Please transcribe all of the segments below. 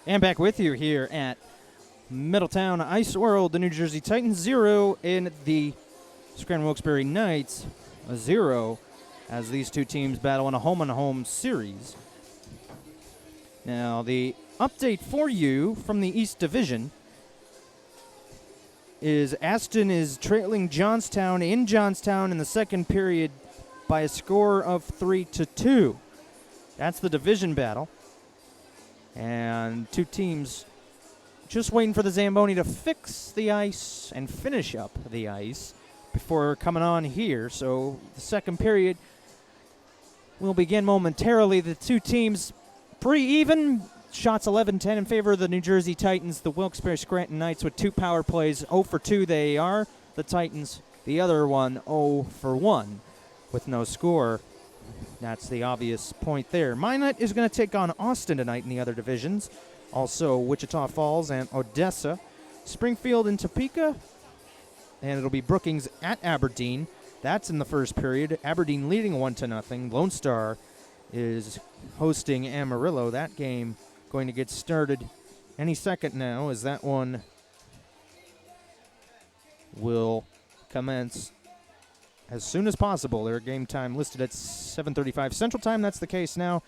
And back with you here at Middletown Ice World, the New Jersey Titans 0 in the Scranton Wilkes-Barre Knights 0 as these two teams battle in a home-and-home series. Now, the update for you from the East Division is Aston is trailing Johnstown in Johnstown in the second period by a score of 3-2. That's the division battle. And two teams just waiting for the Zamboni to fix the ice and finish up the ice before coming on here. So the second period will begin momentarily. The two teams pretty even. Shots 11-10 in favor of the New Jersey Titans. The Wilkes-Barre Scranton Knights with 2 power plays. 0 for 2 they are. The Titans, the other one, 0 for 1 with no score. That's the obvious point there. Minot is going to take on Austin tonight in the other divisions. Also, Wichita Falls and Odessa. Springfield and Topeka. And it'll be Brookings at Aberdeen. That's in the first period. Aberdeen leading 1-0. Lone Star is hosting Amarillo. That game going to get started any second now, as that one will commence as soon as possible. Their game time listed at 7:35 Central Time. That's the case now.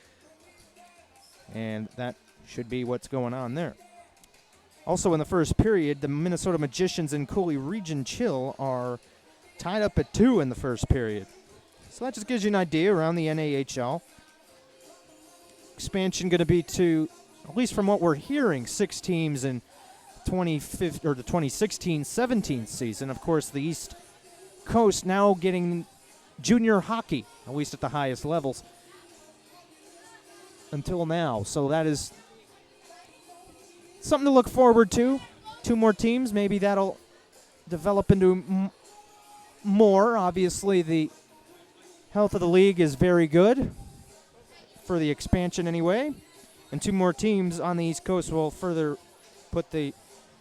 And that should be what's going on there. Also in the first period, the Minnesota Magicians and Cooley Region Chill are tied up at 2 in the first period. So that just gives you an idea around the NAHL. Expansion going to be to, at least from what we're hearing, 6 teams in the 2016-17 season. Of course, the East Coast now getting junior hockey, at least at the highest levels until now. So that is something to look forward to. 2 more teams, maybe that'll develop into more. Obviously, the health of the league is very good for the expansion anyway. And 2 more teams on the East Coast will further put the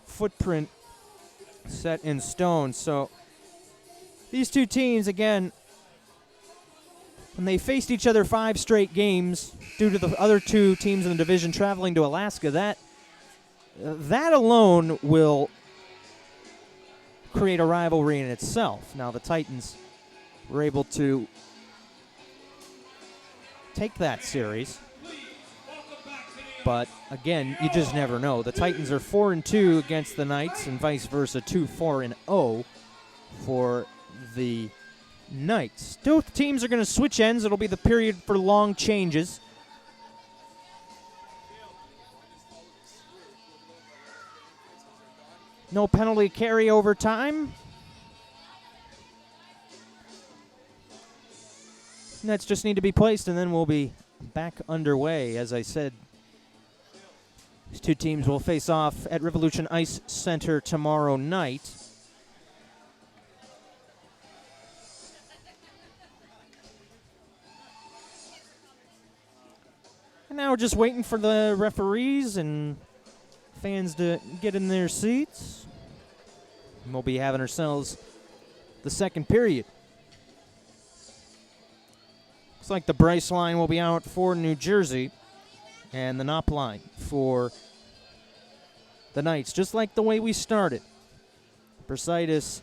footprint set in stone. So these two teams, again, when they faced each other 5 straight games due to the other 2 teams in the division traveling to Alaska, that alone will create a rivalry in itself. Now the Titans were able to take that series, but again, you just never know. The Titans are 4-2 against the Knights, and vice versa, 2-4-0 for the Knights. Both teams are going to switch ends. It'll be the period for long changes. No penalty carryover time. Nets just need to be placed, and then we'll be back underway. As I said, these two teams will face off at Revolution Ice Center tomorrow night. And now we're just waiting for the referees and fans to get in their seats. And we'll be having ourselves the second period. Looks like the Bryce line will be out for New Jersey and the Knopp line for the Knights, just like the way we started. Brasitis,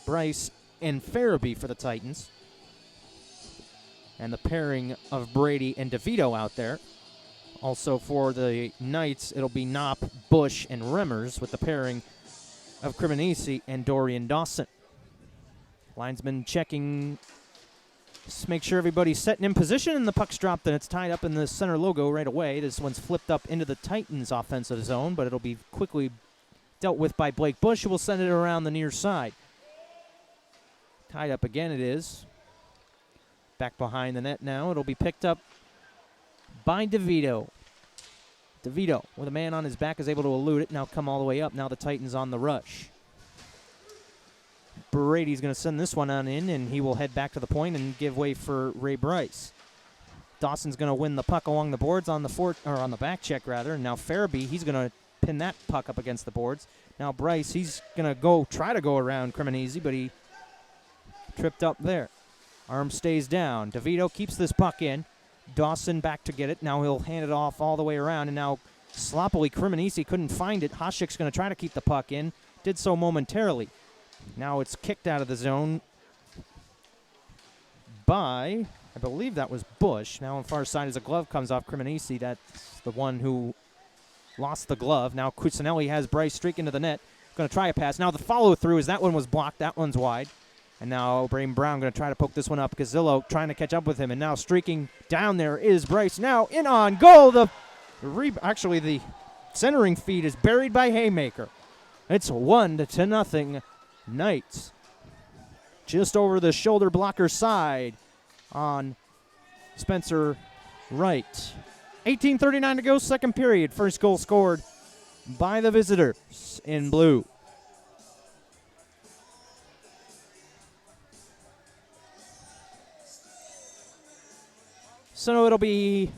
Bryce, and Farabee for the Titans. And the pairing of Brady and DeVito out there. Also for the Knights, it'll be Knopp, Bush, and Remmers with the pairing of Cremonese and Dorian Dawson. Linesman checking, just make sure everybody's setting in position, and the puck's dropped, and it's tied up in the center logo right away. This one's flipped up into the Titans' offensive zone, but it'll be quickly dealt with by Blake Bush, who will send it around the near side. Tied up again it is. Back behind the net now. It'll be picked up by DeVito. DeVito, with a man on his back, is able to elude it. Now come all the way up. Now the Titans on the rush. Brady's going to send this one on in, and he will head back to the point and give way for Ray Bryce. Dawson's going to win the puck along the boards on the back check, rather. And now Farabee, he's going to pin that puck up against the boards. Now Bryce, he's going to try to go around Cremonese, but he tripped up there. Arm stays down. DeVito keeps this puck in. Dawson back to get it. Now he'll hand it off all the way around, and now sloppily. Cremonese couldn't find it. Hasik's going to try to keep the puck in. Did so momentarily. Now it's kicked out of the zone by, I believe that was Bush. Now on far side as a glove comes off Cremonese. That's the one who lost the glove. Now Cusinelli has Bryce streak into the net. Going to try a pass. Now the follow-through is that one was blocked. That one's wide. And now Braden Brown going to try to poke this one up. Gazzillo trying to catch up with him. And now streaking down there is Bryce. Now in on goal. The centering feed is buried by Haymaker. It's 1-0 Knights. Just over the shoulder blocker side on Spencer Wright. 18:39 to go, second period. First goal scored by the visitors in blue. So it'll be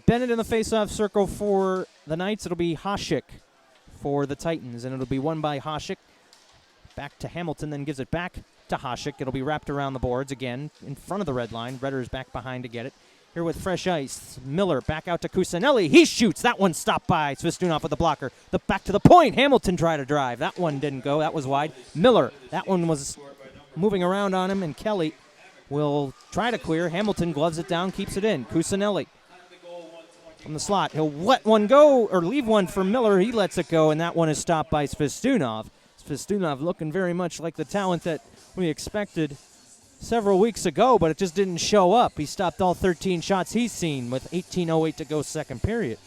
Bennett in the face-off circle for the Knights. It'll be Hasik for the Titans, and it'll be won by Hasik. Back to Hamilton, then gives it back to Hasik. It'll be wrapped around the boards again in front of the red line. Redder's back behind to get it. Here with fresh ice, Miller back out to Cusinelli. He shoots. That one stopped by Svistунov with the blocker. Back to the point. Hamilton tried to drive. That one didn't go. That was wide. Miller, that one was moving around on him, and Kelly will try to clear. Hamilton gloves it down, keeps it in. Cusinelli from the slot. He'll let one go, or leave one for Miller. He lets it go, and that one is stopped by Svistунov. Svistунov looking very much like the talent that we expected several weeks ago, but it just didn't show up. He stopped all 13 shots he's seen with 18:08 to go second period.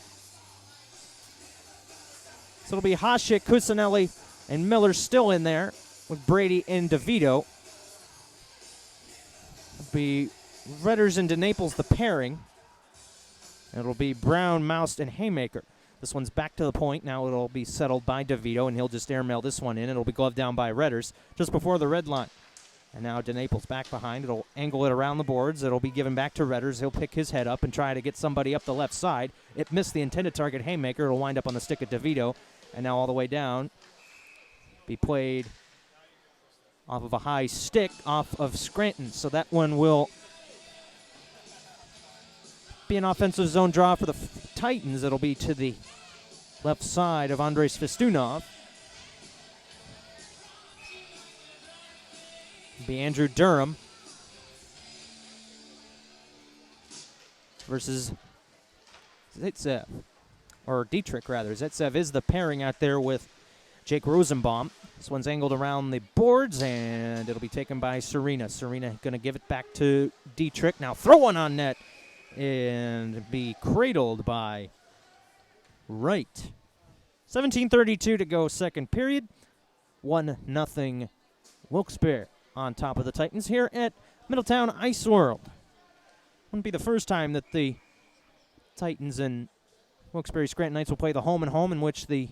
So it'll be Hasik, Cusinelli, and Miller still in there with Brady and DeVito. It'll be Redders and DeNaples the pairing. It'll be Brown, Moust, and Haymaker. This one's back to the point. Now it'll be settled by DeVito, and he'll just airmail this one in. It'll be gloved down by Redders just before the red line. And now DeNaples back behind. It'll angle it around the boards. It'll be given back to Redders. He'll pick his head up and try to get somebody up the left side. It missed the intended target, Haymaker. It'll wind up on the stick of DeVito. And now all the way down. Be played off of a high stick off of Scranton. So that one will be an offensive zone draw for the Titans. It'll be to the left side of Andrei Svistунov. It'll be Andrew Durham versus Zaitsev, or Dietrich rather. Zaitsev is the pairing out there with Jake Rosenbaum. This one's angled around the boards, and it'll be taken by Serena. Serena going to give it back to Dietrich. Now throw one on net and be cradled by Wright. 17:32 to go second period. 1-0 Wilkes-Barre on top of the Titans here at Middletown Ice World. Wouldn't be the first time that the Titans and Wilkes-Barre Scranton Knights will play the home and home, in which the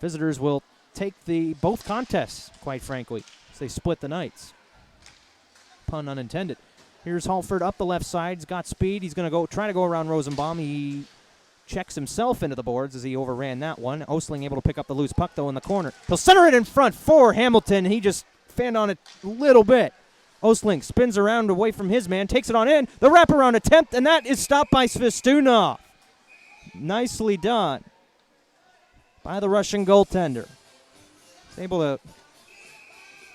visitors will take both contests, quite frankly, as they split the Knights. Pun unintended. Here's Halford up the left side. He's got speed. He's going to try to go around Rosenbaum. He checks himself into the boards as he overran that one. Osling able to pick up the loose puck, though, in the corner. He'll center it in front for Hamilton. He just fanned on it a little bit. Osling spins around away from his man, takes it on in. The wraparound attempt, and that is stopped by Svistунov. Nicely done by the Russian goaltender. He's able to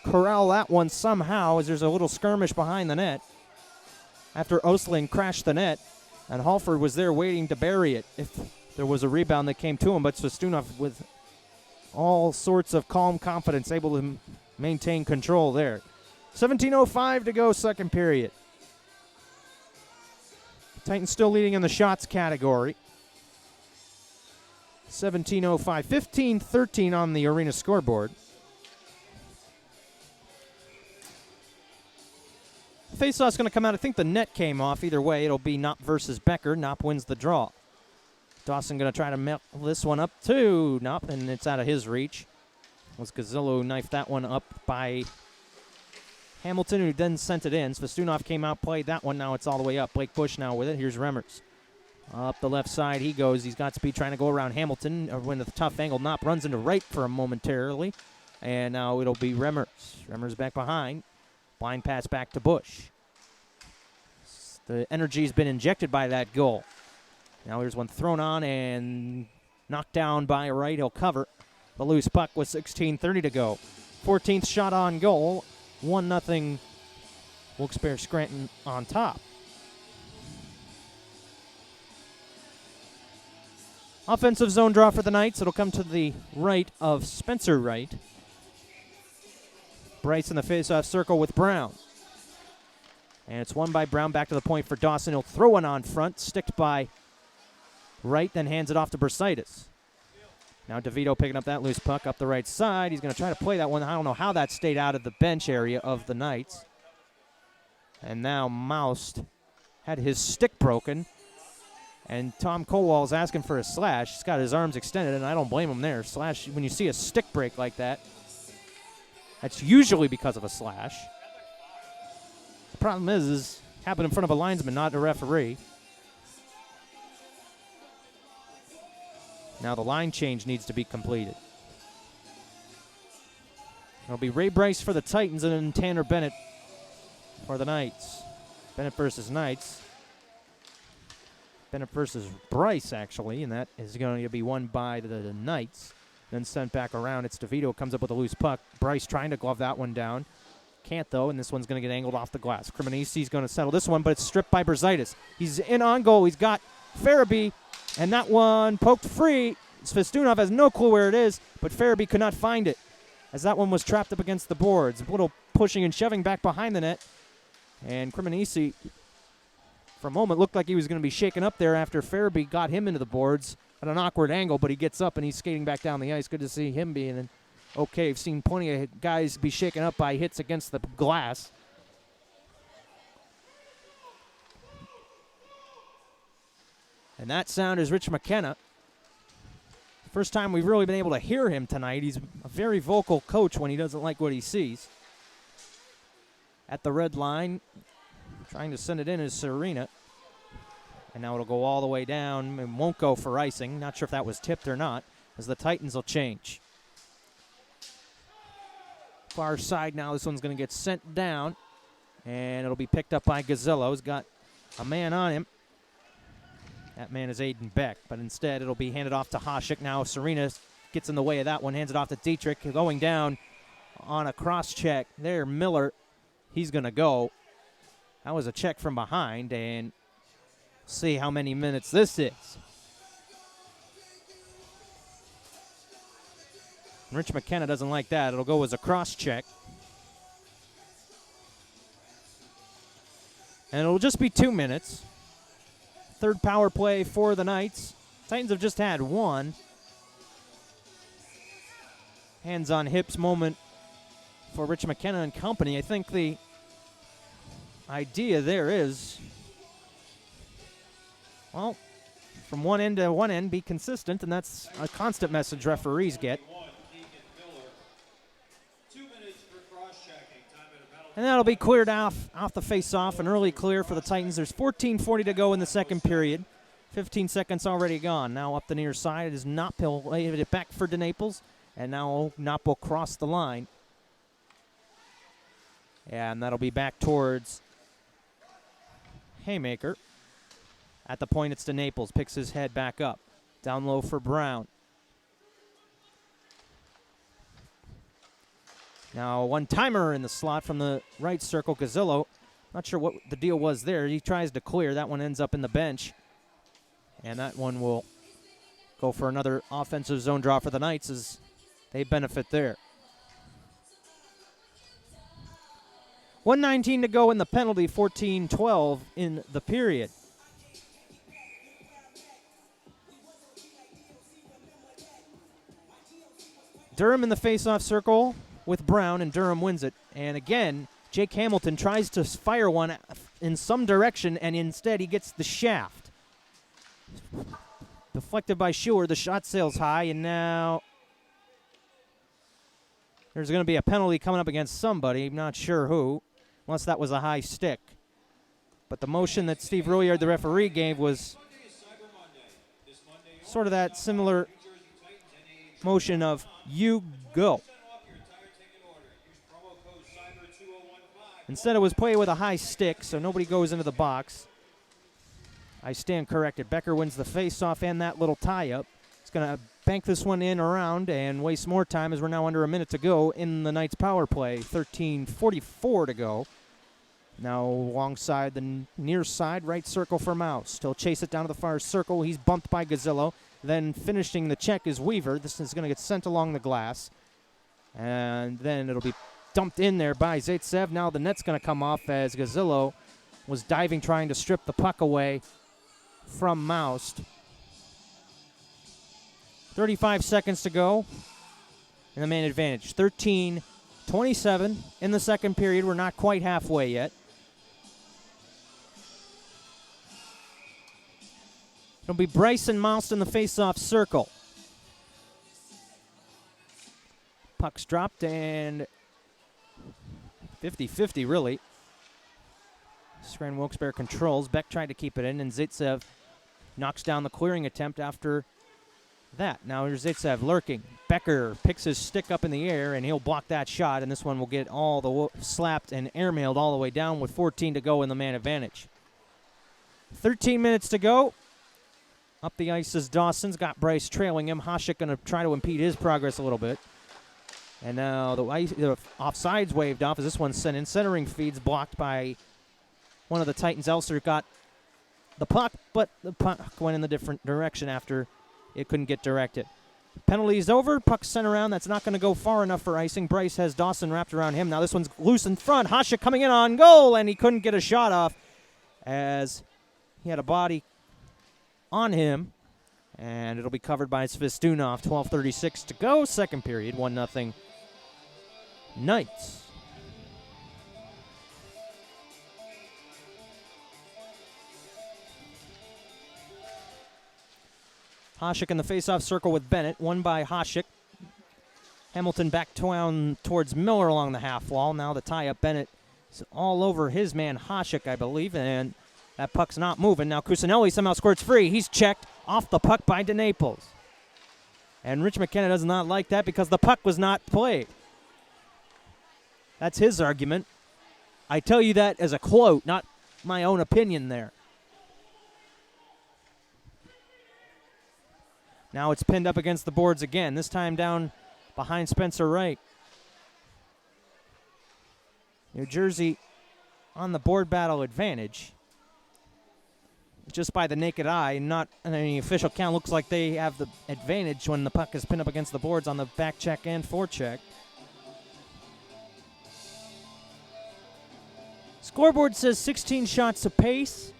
corral that one somehow as there's a little skirmish behind the net after Osling crashed the net, and Halford was there waiting to bury it if there was a rebound that came to him, but Svistунov, with all sorts of calm confidence, able to maintain control there. 17:05 to go second period. Titans still leading in the shots category. 17:05, 15-13 on the arena scoreboard. Faceoff's going to come out. I think the net came off. Either way, it'll be Knopp versus Becker. Knopp wins the draw. Dawson going to try to melt this one up to Knopp, and it's out of his reach. Was Gazzillo knifed that one up by Hamilton, who then sent it in. Svistунov came out, played that one. Now it's all the way up. Blake Bush now with it. Here's Remmers. Up the left side he goes. He's got speed trying to go around Hamilton. When the tough angle, Knopp runs into right for him momentarily. And now it'll be Remmers. Remmers back behind. Blind pass back to Bush. The energy's been injected by that goal. Now here's one thrown on and knocked down by Wright. He'll cover the loose puck with 16:30 to go. 14th shot on goal. 1-0 Wilkes-Barre Scranton on top. Offensive zone draw for the Knights. It'll come to the right of Spencer Wright. Bryce in the face-off circle with Brown. And it's won by Brown, back to the point for Dawson. He'll throw one on front, sticked by Wright, then hands it off to Bersaitis. Now DeVito picking up that loose puck up the right side. He's going to try to play that one. I don't know how that stayed out of the bench area of the Knights. And now Moust had his stick broken. And Tom Colwell's asking for a slash. He's got his arms extended, and I don't blame him there. Slash, when you see a stick break like that, that's usually because of a slash. The problem is it happened in front of a linesman, not a referee. Now the line change needs to be completed. It'll be Ray Bryce for the Titans and then Tanner Bennett for the Knights. Bennett versus Knights. Bennett versus Bryce, actually, and that is going to be won by the Knights. Then sent back around. It's DeVito comes up with a loose puck. Bryce trying to glove that one down. Can't, though, and this one's going to get angled off the glass. Cremonesi's going to settle this one, but it's stripped by Bersaitis. He's in on goal. He's got Farabee, and that one poked free. Svestunov has no clue where it is, but Farabee could not find it, as that one was trapped up against the boards. A little pushing and shoving back behind the net. And Cremonesi, for a moment, looked like he was going to be shaken up there after Farabee got him into the boards at an awkward angle, but he gets up and he's skating back down the ice. Good to see him being okay. I've seen plenty of guys be shaken up by hits against the glass. And that sound is Rich McKenna. First time we've really been able to hear him tonight. He's a very vocal coach when he doesn't like what he sees. At the red line, trying to send it in is Serena. And now it'll go all the way down and won't go for icing. Not sure if that was tipped or not, as the Titans will change. Far side now, this one's going to get sent down. And it'll be picked up by Gazzillo. He's got a man on him. That man is Aiden Beck, but instead it'll be handed off to Hasek. Now Serena gets in the way of that one, hands it off to Dietrich. Going down on a cross check there, Miller. He's going to go. That was a check from behind, and see how many minutes this is. Rich McKenna doesn't like that. It'll go as a cross check. And it'll just be 2 minutes. Third power play for the Knights. Titans have just had one. Hands on hips moment for Rich McKenna and company. I think the idea there is, well, from one end to one end, be consistent, and that's a constant message referees get. And that'll be cleared off the face-off, an early clear for the Titans. There's 14:40 to go in the second period. 15 seconds already gone. Now up the near side, it is Knopp. He'll lay it back for DeNaples, and now Knopp will cross the line. And that'll be back towards Haymaker. At the point, it's DeNaples. Picks his head back up. Down low for Brown. Now, one-timer in the slot from the right circle, Gazzillo. Not sure what the deal was there. He tries to clear. That one ends up in the bench. And that one will go for another offensive zone draw for the Knights as they benefit there. 1:19 to go in the penalty, 14-12 in the period. Durham in the face-off circle with Brown, and Durham wins it. And again, Jake Hamilton tries to fire one in some direction, and instead he gets the shaft. Deflected by Schuer, the shot sails high, and now there's going to be a penalty coming up against somebody. I'm not sure who, unless that was a high stick. But the motion that Steve Rouillard, the referee, gave was sort of that similar motion of you go. Instead, it was played with a high stick, so nobody goes into the box. I stand corrected. Becker wins the face-off and that little tie-up. He's going to bank this one in around and waste more time as we're now under a minute to go in the Knights' power play. 13:44 to go. Now alongside the near side, right circle for Mouse. He'll chase it down to the far circle. He's bumped by Gazzillo. Then finishing the check is Weaver. This is going to get sent along the glass. And then it'll be dumped in there by Zaitsev. Now the net's going to come off as Gazzillo was diving, trying to strip the puck away from Mouse. 35 seconds to go in the man advantage. 13:27 in the second period. We're not quite halfway yet. It'll be Bryson Mouse in the face-off circle. Puck's dropped and 50-50 really. Scranton Wilkes-Barre controls. Beck tried to keep it in, and Zaitsev knocks down the clearing attempt after that. Now here's Zaitsev lurking. Becker picks his stick up in the air, and he'll block that shot, and this one will get all the slapped and airmailed all the way down with 14 to go in the man advantage. 13 minutes to go. Up the ice is Dawson's got Bryce trailing him. Hasek going to try to impede his progress a little bit. And now the offsides waved off as this one's sent in. Centering feed's blocked by one of the Titans. Elster got the puck, but the puck went in the different direction after it couldn't get directed. Penalty's over. Puck sent around. That's not going to go far enough for icing. Bryce has Dawson wrapped around him. Now this one's loose in front. Hasek coming in on goal, and he couldn't get a shot off as he had a body on him, and it'll be covered by Svestunov. 12:36 to go. Second period, 1-0 Knights. Hasek in the face-off circle with Bennett. Won by Hasek. Hamilton back down towards Miller along the half wall. Now the tie-up. Bennett is all over his man Hasek, I believe, and that puck's not moving. Now Cusinelli somehow squirts free. He's checked off the puck by DeNaples. And Rich McKenna does not like that because the puck was not played. That's his argument. I tell you that as a quote, not my own opinion there. Now it's pinned up against the boards again, this time down behind Spencer Wright. New Jersey on the board battle advantage. Just by the naked eye, not in any official count, looks like they have the advantage when the puck is pinned up against the boards on the back check and forecheck. Scoreboard says 16 shots apace.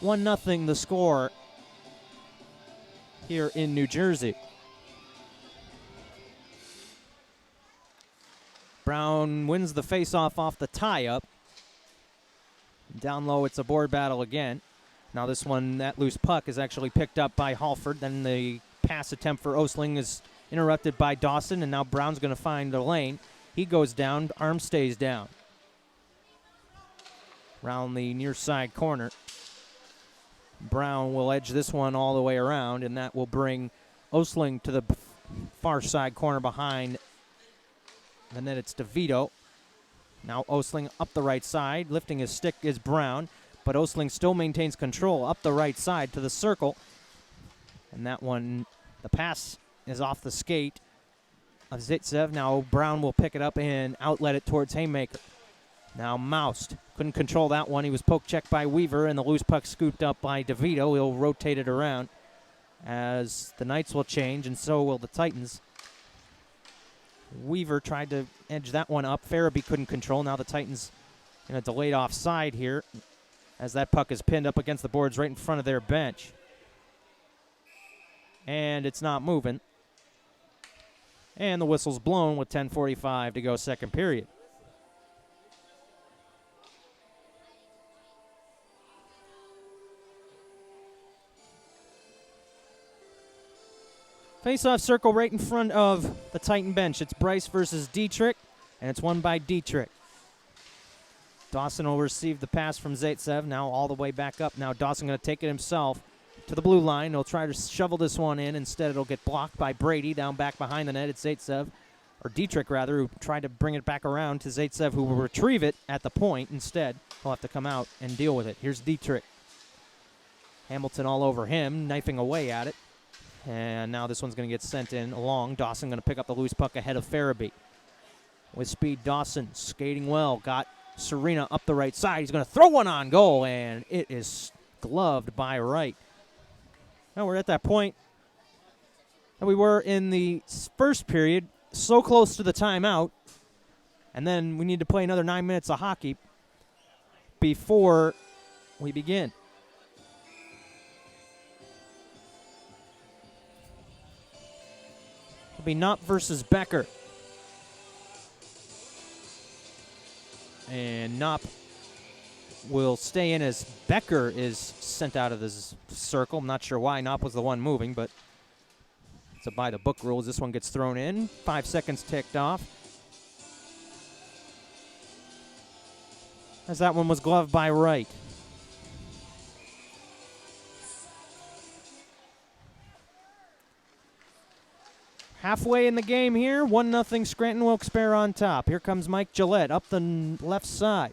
1-0 the score here in New Jersey. Brown wins the face-off off the tie-up. Down low, it's a board battle again. Now this one, that loose puck is actually picked up by Halford. Then the pass attempt for Osling is interrupted by Dawson, and now Brown's going to find the lane. He goes down, arm stays down. Around the near side corner. Brown will edge this one all the way around, and that will bring Osling to the far side corner behind. And then it's DeVito. Now Osling up the right side. Lifting his stick is Brown, but Osling still maintains control up the right side to the circle. And that one, the pass is off the skate of Zaitsev. Now Brown will pick it up and outlet it towards Haymaker. Now Mouse couldn't control that one. He was poke checked by Weaver, and the loose puck scooped up by DeVito. He'll rotate it around as the Knights will change, and so will the Titans. Weaver tried to edge that one up. Farabee couldn't control. Now the Titans in a delayed offside here as that puck is pinned up against the boards right in front of their bench. And it's not moving. And the whistle's blown with 10:45 to go second period. Face-off circle right in front of the Titan bench. It's Bryce versus Dietrich, and it's won by Dietrich. Dawson will receive the pass from Zaitsev, now all the way back up. Now Dawson going to take it himself to the blue line. He'll try to shovel this one in. Instead, it'll get blocked by Brady down back behind the net. It's Zaitsev, or Dietrich rather, who tried to bring it back around to Zaitsev, who will retrieve it at the point. Instead, he'll have to come out and deal with it. Here's Dietrich. Hamilton all over him, knifing away at it. And now this one's going to get sent in along. Dawson going to pick up the loose puck ahead of Farabee. With speed, Dawson skating well. Got Serena up the right side. He's going to throw one on goal, and it is gloved by Wright. Now we're at that point that we were in the first period, so close to the timeout, and then we need to play another 9 minutes of hockey before we begin. It'll be Knopp versus Becker. And Knopp will stay in as Becker is sent out of this circle. I'm not sure why. Knopp was the one moving, but it's a by-the-book rules. This one gets thrown in. 5 seconds ticked off. As that one was gloved by Wright. Halfway in the game here, 1-0 Scranton Wilkes-Barre on top. Here comes Mike Gillette up the left side.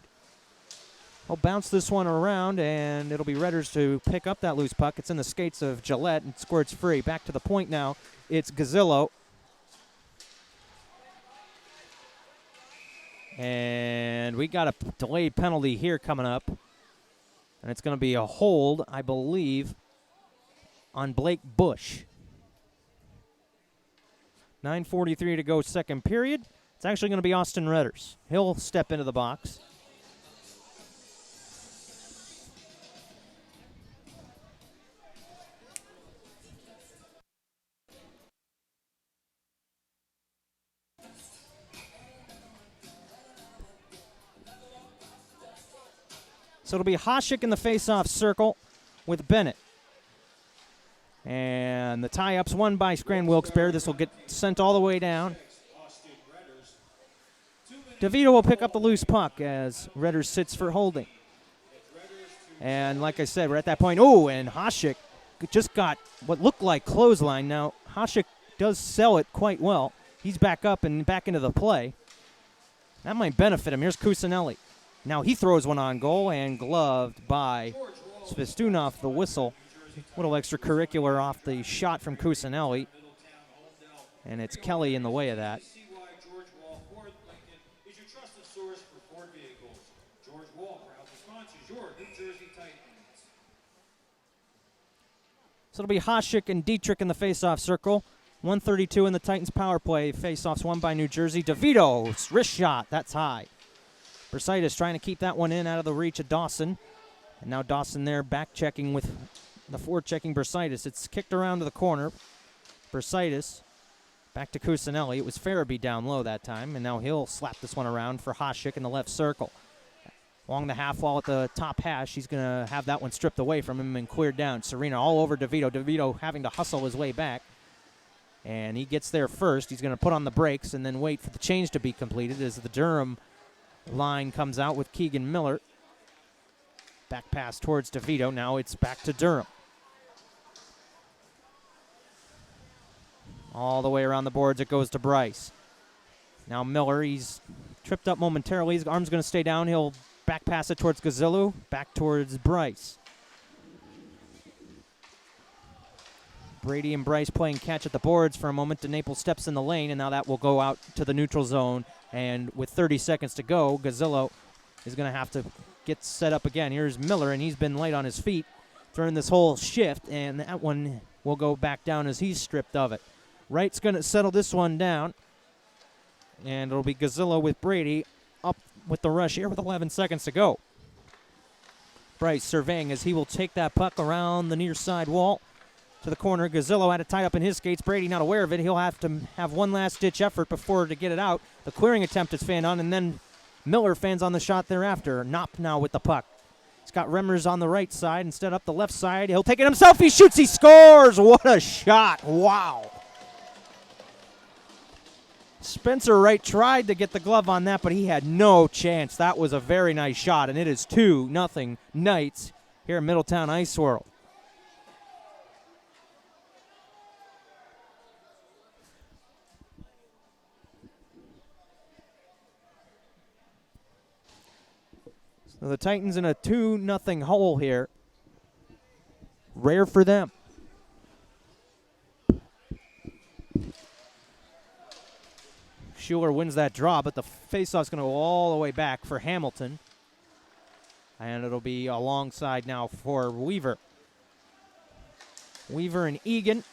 He'll bounce this one around, and it'll be Redders to pick up that loose puck. It's in the skates of Gillette, and squirts free. Back to the point now. It's Gazzillo. And we got a delayed penalty here coming up. And it's going to be a hold, I believe, on Blake Bush. 9:43 to go, second period. It's actually going to be Austin Redders. He'll step into the box. So it'll be Hasek in the face-off circle with Bennett. And the tie-up's won by Scranton Wilkes-Barre. This will get sent all the way down. DeVito will pick up the loose puck as Redders sits for holding. And like I said, we're at that point. Oh, and Hasek just got what looked like clothesline. Now, Hasek does sell it quite well. He's back up and back into the play. That might benefit him. Here's Kusanelli. Now he throws one on goal and gloved by Svestunov, the whistle. A little extracurricular off the shot from Kusanelli. And it's Kelly in the way of that. So it'll be Hasek and Dietrich in the face-off circle. 1:32 in the Titans power play. Face-offs won by New Jersey. DeVito, wrist shot. That's high. Brasitis trying to keep that one in out of the reach of Dawson. And now Dawson there back-checking with the forward-checking Brasitis. It's kicked around to the corner. Brasitis back to Kusanelli. It was Farabee down low that time, and now he'll slap this one around for Hasek in the left circle. Along the half wall at the top hash, he's going to have that one stripped away from him and cleared down. Serena all over DeVito. DeVito having to hustle his way back. And he gets there first. He's going to put on the brakes and then wait for the change to be completed as the Durham line comes out with Keegan Miller. Back pass towards DeVito. Now it's back to Durham. All the way around the boards it goes to Bryce. Now Miller, he's tripped up momentarily. His arm's going to stay down. He'll back pass it towards Gazzillo. Back towards Bryce. Brady and Bryce playing catch at the boards for a moment. DeNaples steps in the lane, and now that will go out to the neutral zone. And with 30 seconds to go, Gazzillo is going to have to get set up again. Here's Miller, and he's been light on his feet during this whole shift, and that one will go back down as he's stripped of it. Wright's going to settle this one down, and it'll be Gazzillo with Brady up with the rush here with 11 seconds to go. Bryce surveying as he will take that puck around the near side wall to the corner. Gazzillo had it tied up in his skates. Brady not aware of it. He'll have to have one last-ditch effort before to get it out. The clearing attempt is fanned on, and then Miller fans on the shot thereafter. Knopp now with the puck. He's got Remmers on the right side instead up the left side. He'll take it himself. He shoots. He scores. What a shot. Wow. Spencer Wright tried to get the glove on that, but he had no chance. That was a very nice shot, and it is 2-0 Knights here at Middletown Ice World. So the Titans in a 2-0 hole here. Rare for them. Schuler wins that draw, but the faceoff's going to go all the way back for Hamilton. And it'll be alongside now for Weaver. Weaver and Egan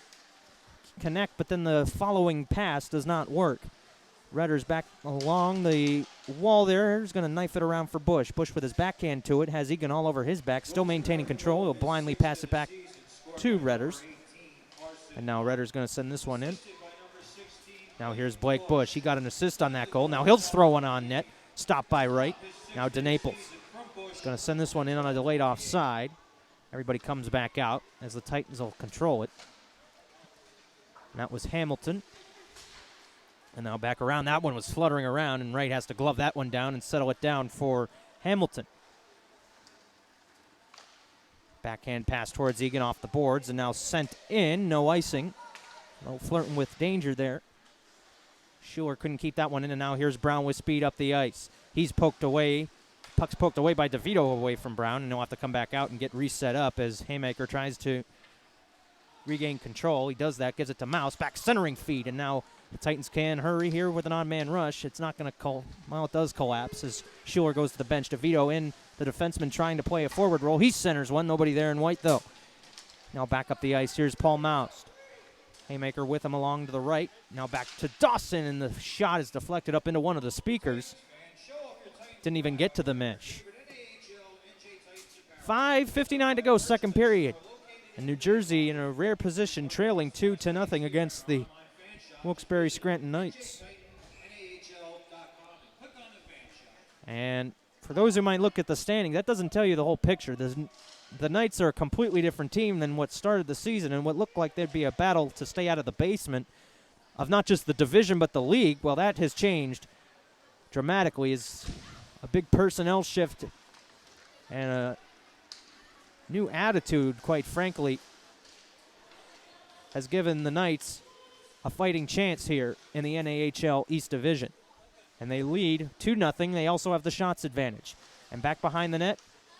connect, but then the following pass does not work. Redder's back along the wall there. He's going to knife it around for Bush. Bush with his backhand to it. Has Egan all over his back. Still maintaining control. He'll blindly pass it back to Redders. And now Redder's going to send this one in. Now here's Blake Bush. He got an assist on that goal. Now he'll throw one on net. Stopped by Wright. Now DeNaples. He's going to send this one in on a delayed offside. Everybody comes back out as the Titans will control it. And that was Hamilton. And now back around. That one was fluttering around, and Wright has to glove that one down and settle it down for Hamilton. Backhand pass towards Egan off the boards, and now sent in. No icing. No flirting with danger there. Schuler couldn't keep that one in, and now here's Brown with speed up the ice. He's poked away. Puck's poked away by DeVito away from Brown, and he'll have to come back out and get reset up as Haymaker tries to regain control. He does that, gives it to Mouse. Back centering feed, and now the Titans can hurry here with an on-man rush. It's not going to well, it does collapse as Schuler goes to the bench. DeVito in, the defenseman trying to play a forward role. He centers one. Nobody there in white, though. Now back up the ice. Here's Paul Mouse. Haymaker with him along to the right. Now back to Dawson, and the shot is deflected up into one of the speakers. Didn't even get to the mesh. 5:59 to go, second period. And New Jersey in a rare position, trailing 2-0 against the Wilkes-Barre Scranton Knights. And for those who might look at the standing, that doesn't tell you the whole picture. The Knights are a completely different team than what started the season, and what looked like there'd be a battle to stay out of the basement of not just the division but the league. Well, that has changed dramatically. Is a big personnel shift and a new attitude, quite frankly, has given the Knights a fighting chance here in the NAHL East Division. And they lead 2-0. They also have the shots advantage. And back behind the net,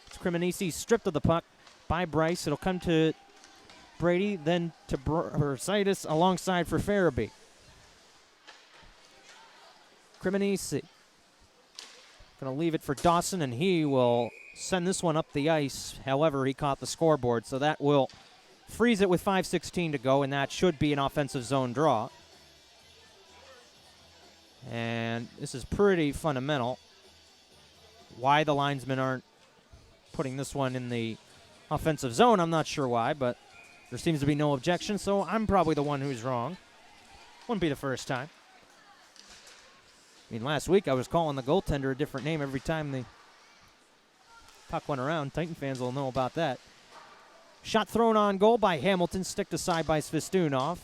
it's Cremonese stripped of the puck by Bryce. It'll come to Brady, then to Brasitis alongside for Farabee. Cremonese going to leave it for Dawson, and he will send this one up the ice. However, he caught the scoreboard, so that will freeze it with 5:16 to go, and that should be an offensive zone draw. And this is pretty fundamental. Why the linesmen aren't putting this one in the offensive zone, I'm not sure why, but there seems to be no objection, so I'm probably the one who's wrong. Wouldn't be the first time. I mean, last week I was calling the goaltender a different name every time the puck went around. Titan fans will know about that. Shot thrown on goal by Hamilton, sticked aside by Svistунov.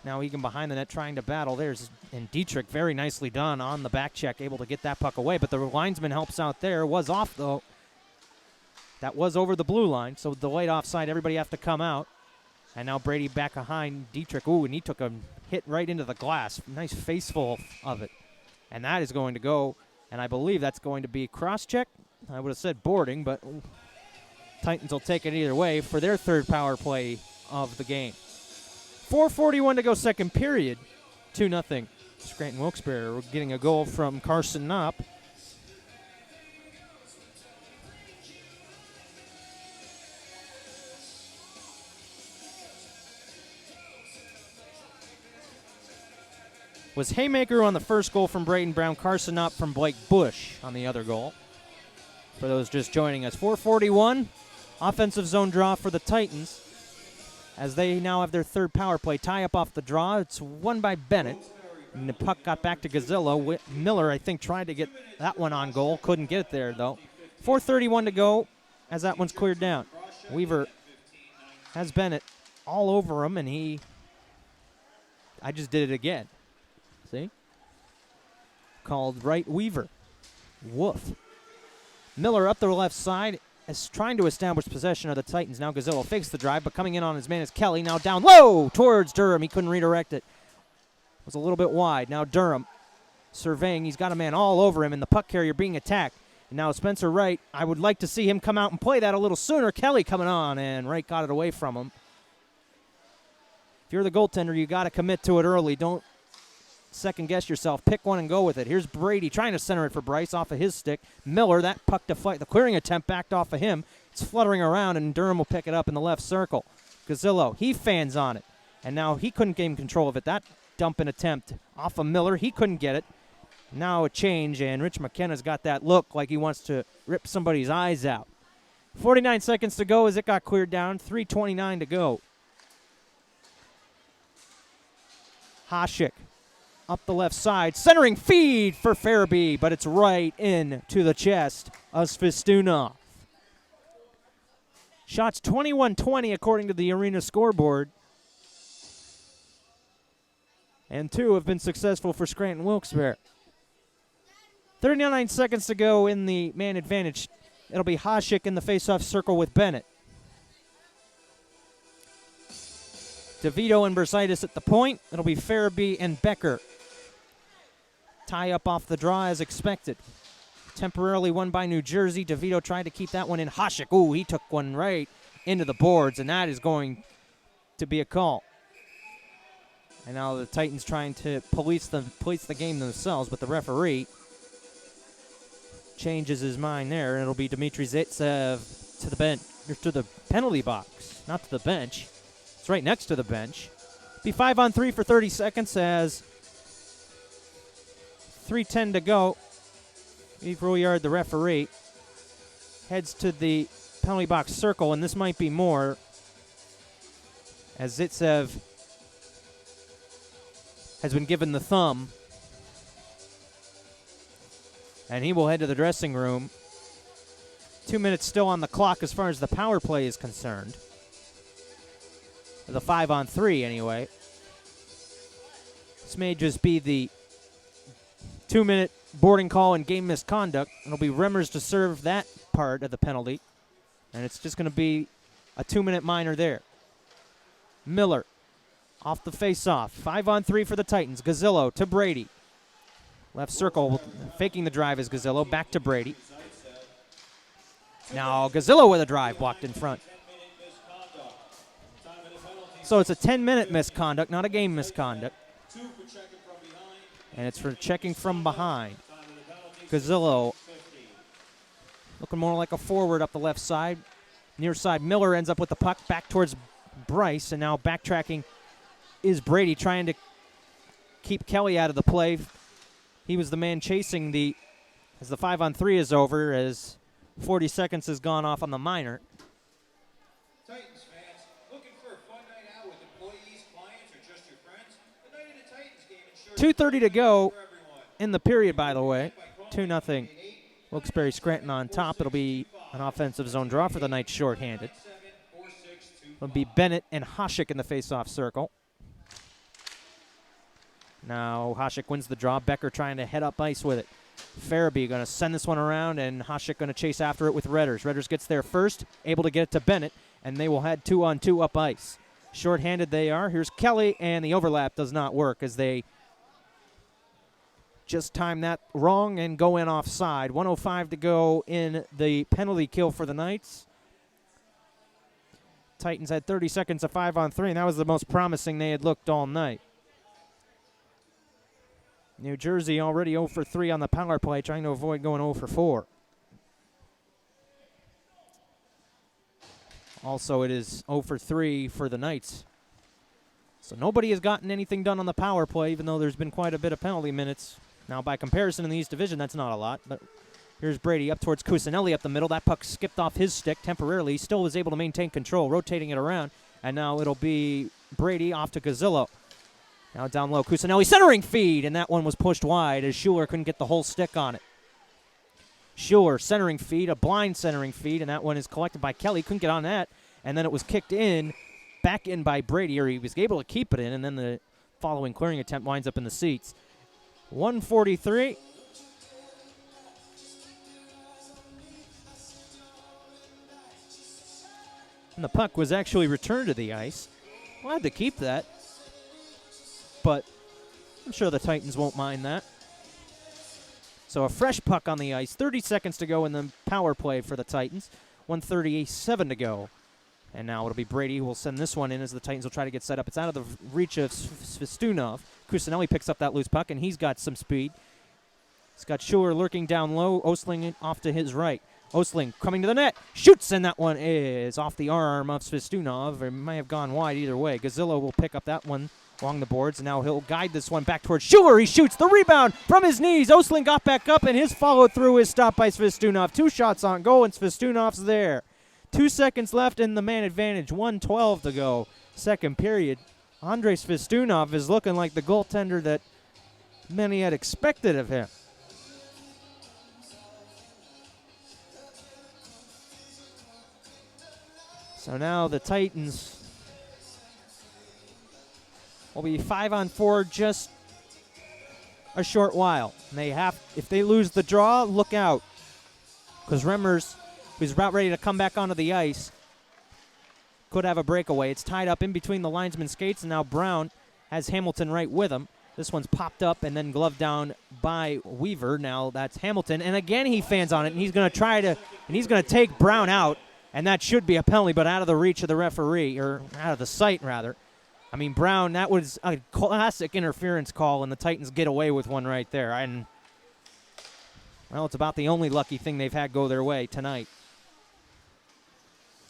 Now Egan behind the net trying to battle. And Dietrich, very nicely done on the back check, able to get that puck away. But the linesman helps out there. Was off, though. That was over the blue line, so delayed offside. Everybody have to come out. And now Brady back behind Dietrich. Ooh, and he took a hit right into the glass. Nice faceful of it. And that is going to go, and I believe that's going to be cross-check. I would have said boarding, but Titans will take it either way for their third power play of the game. 4:41 to go, second period. 2-0. Scranton Wilkes-Barre. We're getting a goal from Carson Knopp. Was Haymaker on the first goal from Braden Brown, Carson Knopp from Blake Bush on the other goal. For those just joining us, 4:41, offensive zone draw for the Titans as they now have their third power play. Tie up off the draw. It's won by Bennett. And the puck got back to Gazzillo. Miller, I think, tried to get that one on goal. Couldn't get it there, though. 4:31 to go as that one's cleared down. Weaver has Bennett all over him, and I just did it again. See? Called Wright Weaver. Woof. Miller up the left side is trying to establish possession of the Titans. Now Gazzillo fakes the drive, but coming in on his man is Kelly. Now down low towards Durham. He couldn't redirect it. It was a little bit wide. Now Durham surveying. He's got a man all over him, and the puck carrier being attacked. And now Spencer Wright, I would like to see him come out and play that a little sooner. Kelly coming on, and Wright got it away from him. If you're the goaltender, you got to commit to it early. Don't second-guess yourself. Pick one and go with it. Here's Brady trying to center it for Bryce off of his stick. Miller, that puck to fight. The clearing attempt backed off of him. It's fluttering around, and Durham will pick it up in the left circle. Gazillo, he fans on it. And now he couldn't gain control of it. That dumping attempt off of Miller, he couldn't get it. Now a change, and Rich McKenna's got that look like he wants to rip somebody's eyes out. 49 seconds to go as it got cleared down. 3:29 to go. Hasek up the left side. Centering feed for Farabee, but it's right into the chest of Svistuna. Shots 21-20 according to the arena scoreboard. And 2 have been successful for Scranton Wilkes-Barre. 39 seconds to go in the man advantage. It'll be Hasek in the faceoff circle with Bennett. DeVito and Bersaitis at the point. It'll be Farabee and Becker. Tie up off the draw as expected. Temporarily won by New Jersey. DeVito tried to keep that one in. Hasek, ooh, he took one right into the boards, and that is going to be a call. And now the Titans trying to police the game themselves, but the referee changes his mind there, and it'll be Dmitry Zaitsev to the bench, or to the penalty box, not to the bench. It's right next to the bench. Be 5-on-3 for 30 seconds as 3:10 to go. Yves Rouillard, the referee, heads to the penalty box circle, and this might be more as Zaitsev has been given the thumb, and he will head to the dressing room. 2 minutes still on the clock as far as the power play is concerned. The 5-on-3 anyway. This may just be the 2-minute boarding call and game misconduct. It'll be Remmers to serve that part of the penalty, and it's just going to be a 2-minute minor there. Miller off the face-off. 5-on-3 for the Titans. Gazillo to Brady. Left circle, faking the drive is Gazillo. Back to Brady. Now Gazillo with a drive blocked in front. So it's a 10-minute misconduct, not a game misconduct. And it's for checking from behind. Gazillo looking more like a forward up the left side. Near side, Miller ends up with the puck back towards Bryce, and now backtracking is Brady trying to keep Kelly out of the play. He was the man chasing as the 5-on-3 is over, as 40 seconds has gone off on the minor. Titans fans, looking for a fun night out with employees, clients, or just your friends? The night of the Titans game ensures 2:30 to go in the period, by the way. 2-0. Wilkes-Barre Scranton on top. It'll be an offensive zone draw for the Knights shorthanded. It'll be Bennett and Hasek in the face-off circle. Now Hasek wins the draw. Becker trying to head up ice with it. Farabee going to send this one around, and Hasek going to chase after it with Redders. Redders gets there first, able to get it to Bennett, and they will head 2-on-2 up ice. Shorthanded they are. Here's Kelly, and the overlap does not work as they just time that wrong and go in offside. 1:05 to go in the penalty kill for the Knights. Titans had 30 seconds of 5-on-3, and that was the most promising they had looked all night. New Jersey already 0 for 3 on the power play, trying to avoid going 0 for 4. Also, it is 0 for 3 for the Knights. So nobody has gotten anything done on the power play, even though there's been quite a bit of penalty minutes. Now, by comparison in the East Division, that's not a lot. But here's Brady up towards Cusinelli up the middle. That puck skipped off his stick temporarily. He still was able to maintain control, rotating it around. And now it'll be Brady off to Gazillo. Now down low, Cusinelli centering feed, and that one was pushed wide as Schuler couldn't get the whole stick on it. Schuler centering feed, a blind centering feed, and that one is collected by Kelly. Couldn't get on that, and then it was kicked in, back in by Brady, or he was able to keep it in, and then the following clearing attempt winds up in the seats. 1:43. And the puck was actually returned to the ice. Glad to keep that, but I'm sure the Titans won't mind that. So a fresh puck on the ice. 30 seconds to go in the power play for the Titans. 1:37 to go. And now it'll be Brady who will send this one in as the Titans will try to get set up. It's out of the reach of Svestunov. Kusanelli picks up that loose puck, and he's got some speed. He's got Schuler lurking down low. Osling off to his right. Osling coming to the net. Shoots, and that one is off the arm of Svestunov. It may have gone wide either way. Gazillo will pick up that one along the boards, and now he'll guide this one back towards Schuler. He shoots the rebound from his knees. Osling got back up, and his follow-through is stopped by Svestunov. 2 shots on goal, and Svestunov's there. 2 seconds left in the man advantage. 1:12 to go. Second period. Andrei Svestunov is looking like the goaltender that many had expected of him. So now the Titans will be 5-on-4 just a short while. And if they lose the draw, look out. Because Remmers, who's about ready to come back onto the ice, could have a breakaway. It's tied up in between the linesman's skates, and now Brown has Hamilton right with him. This one's popped up and then gloved down by Weaver. Now that's Hamilton, and again he fans on it, and he's going to take Brown out, and that should be a penalty, but out of the reach of the referee, or out of the sight rather. I mean, Brown, that was a classic interference call, and the Titans get away with one right there. And well, it's about the only lucky thing they've had go their way tonight,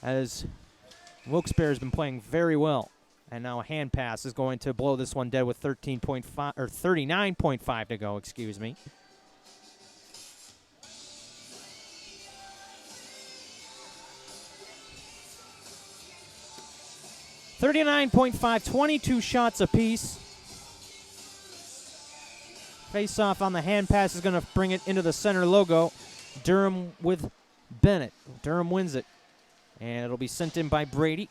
as Wilkes-Barre has been playing very well. And now a hand pass is going to blow this one dead with 39.5 to go, excuse me. .5, 22 shots apiece. Face-off on the hand pass is going to bring it into the center logo. Durham with Bennett. Durham wins it. And it'll be sent in by Brady.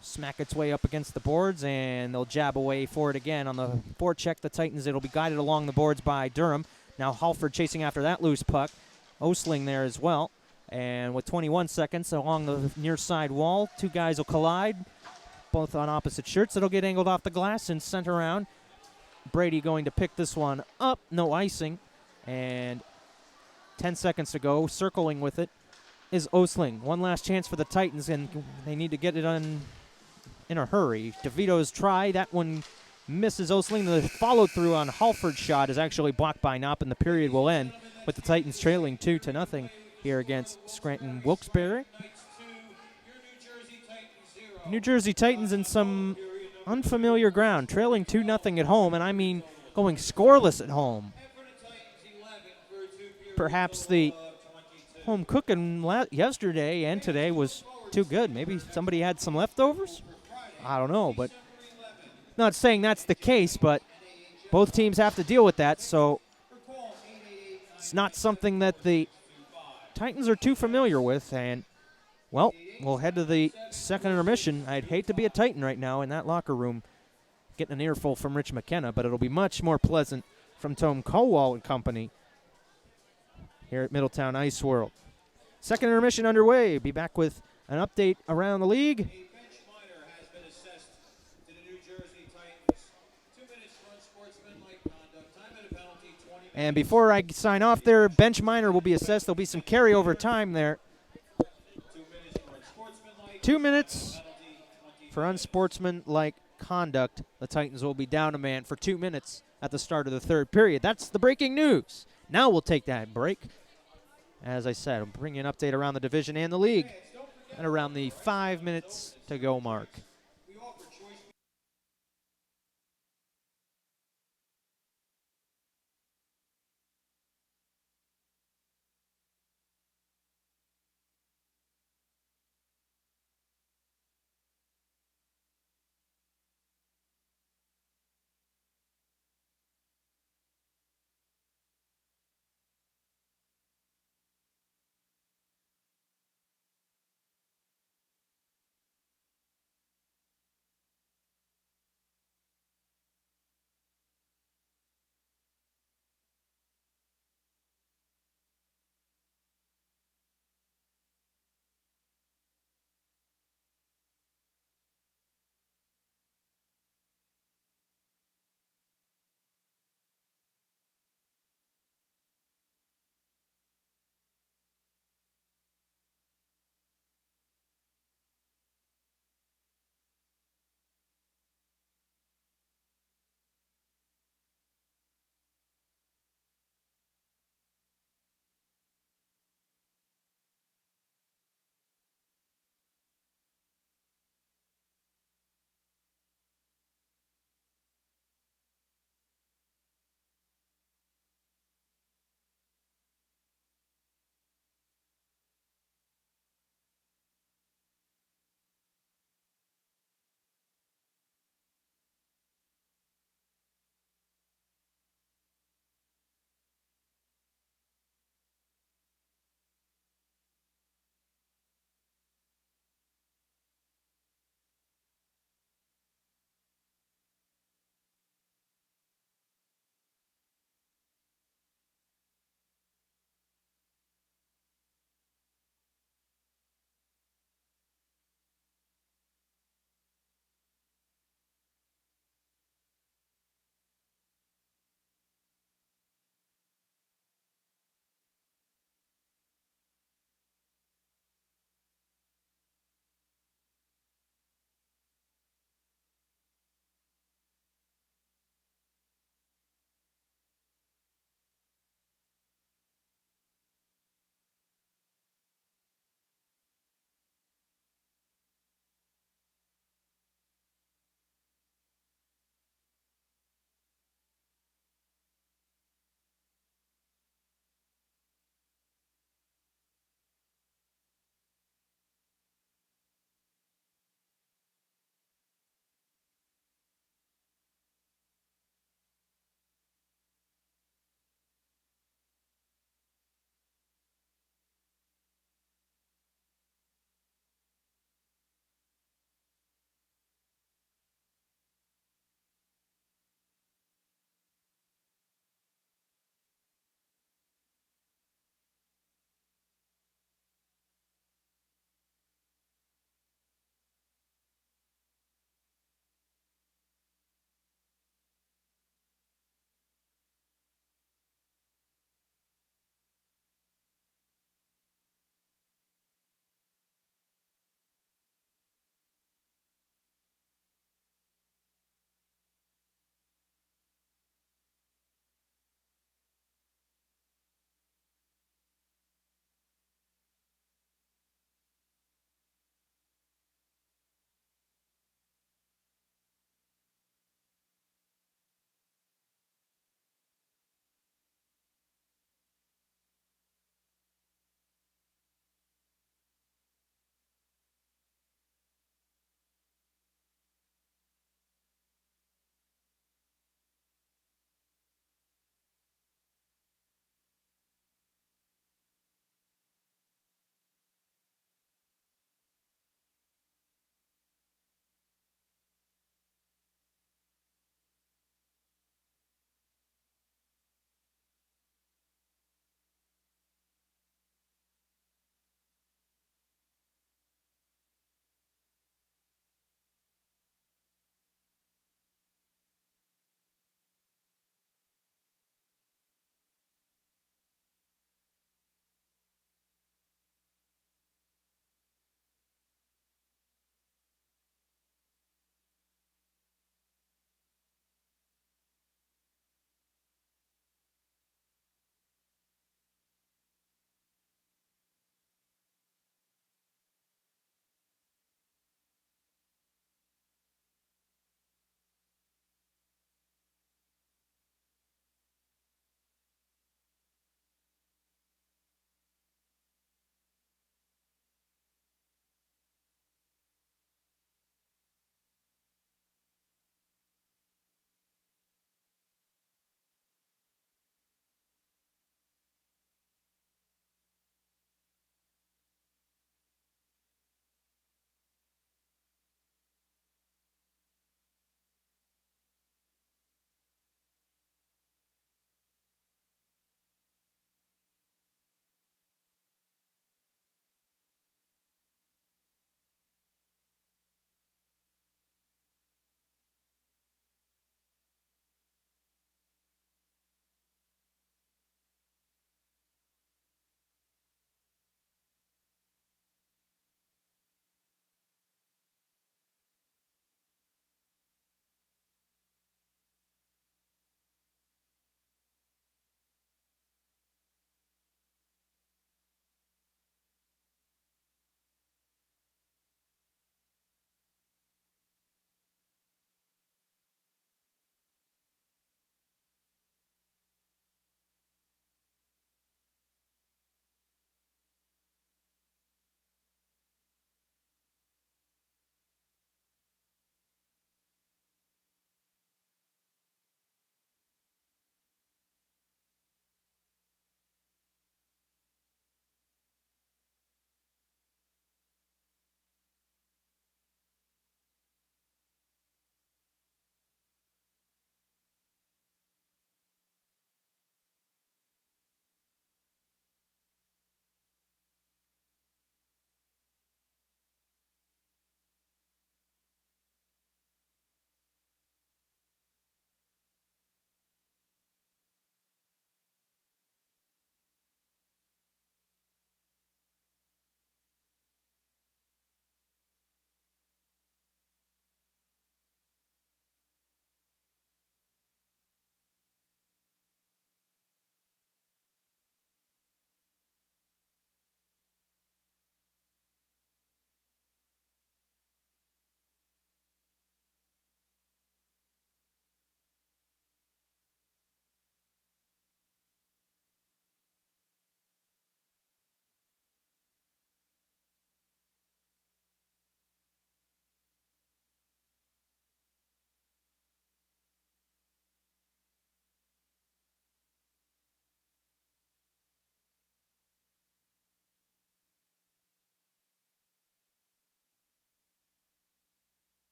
Smack its way up against the boards, and they'll jab away for it again on the forecheck. The Titans, it'll be guided along the boards by Durham. Now Halford chasing after that loose puck. Osling there as well. And with 21 seconds along the near side wall, 2 guys will collide, both on opposite shirts. It'll get angled off the glass and sent around. Brady going to pick this one up. No icing. And 10 seconds to go. Circling with it is Osling. One last chance for the Titans, and they need to get it on in a hurry. DeVito's try. That one misses Osling. The follow-through on Halford's shot is actually blocked by Knopp, and the period will end with the Titans trailing 2-0 here against Scranton Wilkes-Barre. New Jersey Titans in some unfamiliar ground, trailing 2-0 at home, and I mean going scoreless at home. Perhaps the home cooking yesterday and today was too good. Maybe somebody had some leftovers? I don't know, but not saying that's the case, but both teams have to deal with that, so it's not something that the Titans are too familiar with. And well, we'll head to the second intermission. I'd hate to be a Titan right now in that locker room getting an earful from Rich McKenna, but it'll be much more pleasant from Tom Kowal and company here at Middletown Ice World. Second intermission underway. Be back with an update around the league. And before I sign off there, bench minor will be assessed. There'll be some carryover time there. 2 minutes for unsportsmanlike conduct. The Titans will be down a man for 2 minutes at the start of the third period. That's the breaking news. Now we'll take that break. As I said, I'll bring you an update around the division and the league at around the 5 minutes to go mark.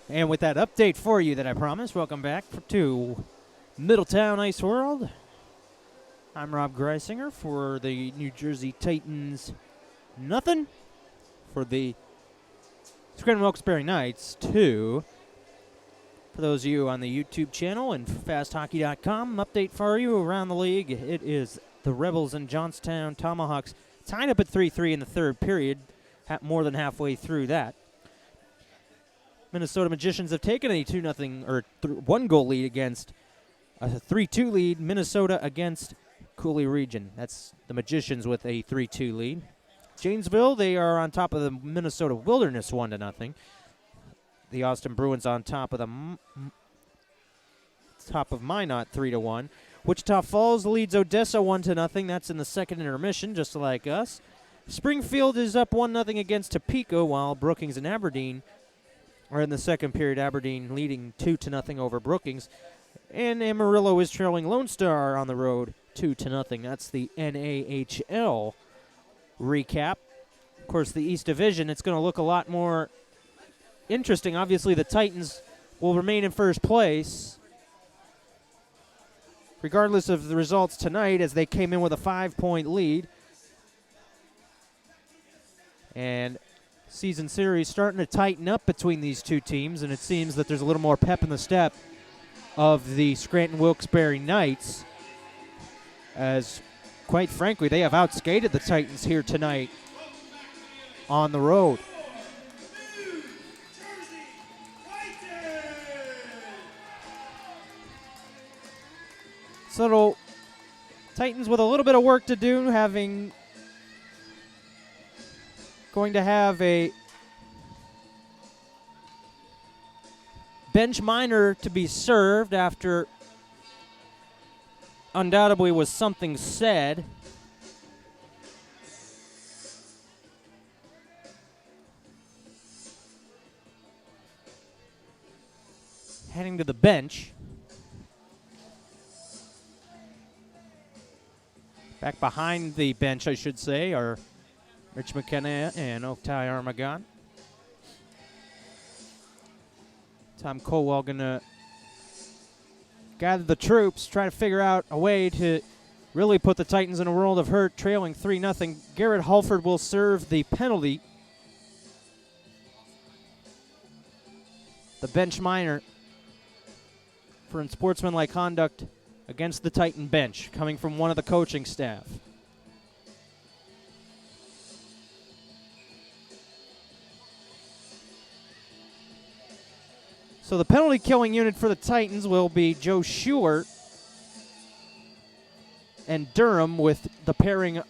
And with that update for you that I promised, welcome back to Middletown Ice World. I'm Rob Greisinger for the New Jersey Titans. Nothing for the Scranton Wilkes-Barre Knights. 2. For those of you on the YouTube channel and fasthockey.com, update for you around the league. It is the Rebels and Johnstown Tomahawks tied up at 3-3 in the third period, more than halfway through that. Minnesota Magicians have taken a 2-0 or 1-goal lead against a 3-2 lead. Minnesota against Cooley Region. That's the Magicians with a 3-2 lead. Janesville, they are on top of the Minnesota Wilderness 1-0. The Austin Bruins on top of the Minot 3-1. Wichita Falls leads Odessa 1-0. That's in the second intermission, just like us. Springfield is up 1-0 against Topeka, while Brookings and Aberdeen are in the second period. Aberdeen leading 2-0 over Brookings. And Amarillo is trailing Lone Star on the road 2-0. That's the NAHL recap. Of course, the East Division, it's going to look a lot more interesting. Obviously, the Titans will remain in first place, regardless of the results tonight, as they came in with a 5-point lead. And season series starting to tighten up between these two teams, and it seems that there's a little more pep in the step of the Scranton Wilkes-Barre Knights, as quite frankly, they have outskated the Titans here tonight on the road. So Titans with a little bit of work to do, going to have a bench minor to be served after undoubtedly was something said. Heading to the bench. Back behind the bench, I should say, are Rich McKenna and Oktay Armagon. Tom Colwell going to gather the troops, try to figure out a way to really put the Titans in a world of hurt, trailing 3-0. Garrett Halford will serve the penalty. The bench minor for unsportsmanlike conduct against the Titan bench, coming from one of the coaching staff. So the penalty killing unit for the Titans will be Joe Schuer and Durham, with the pairing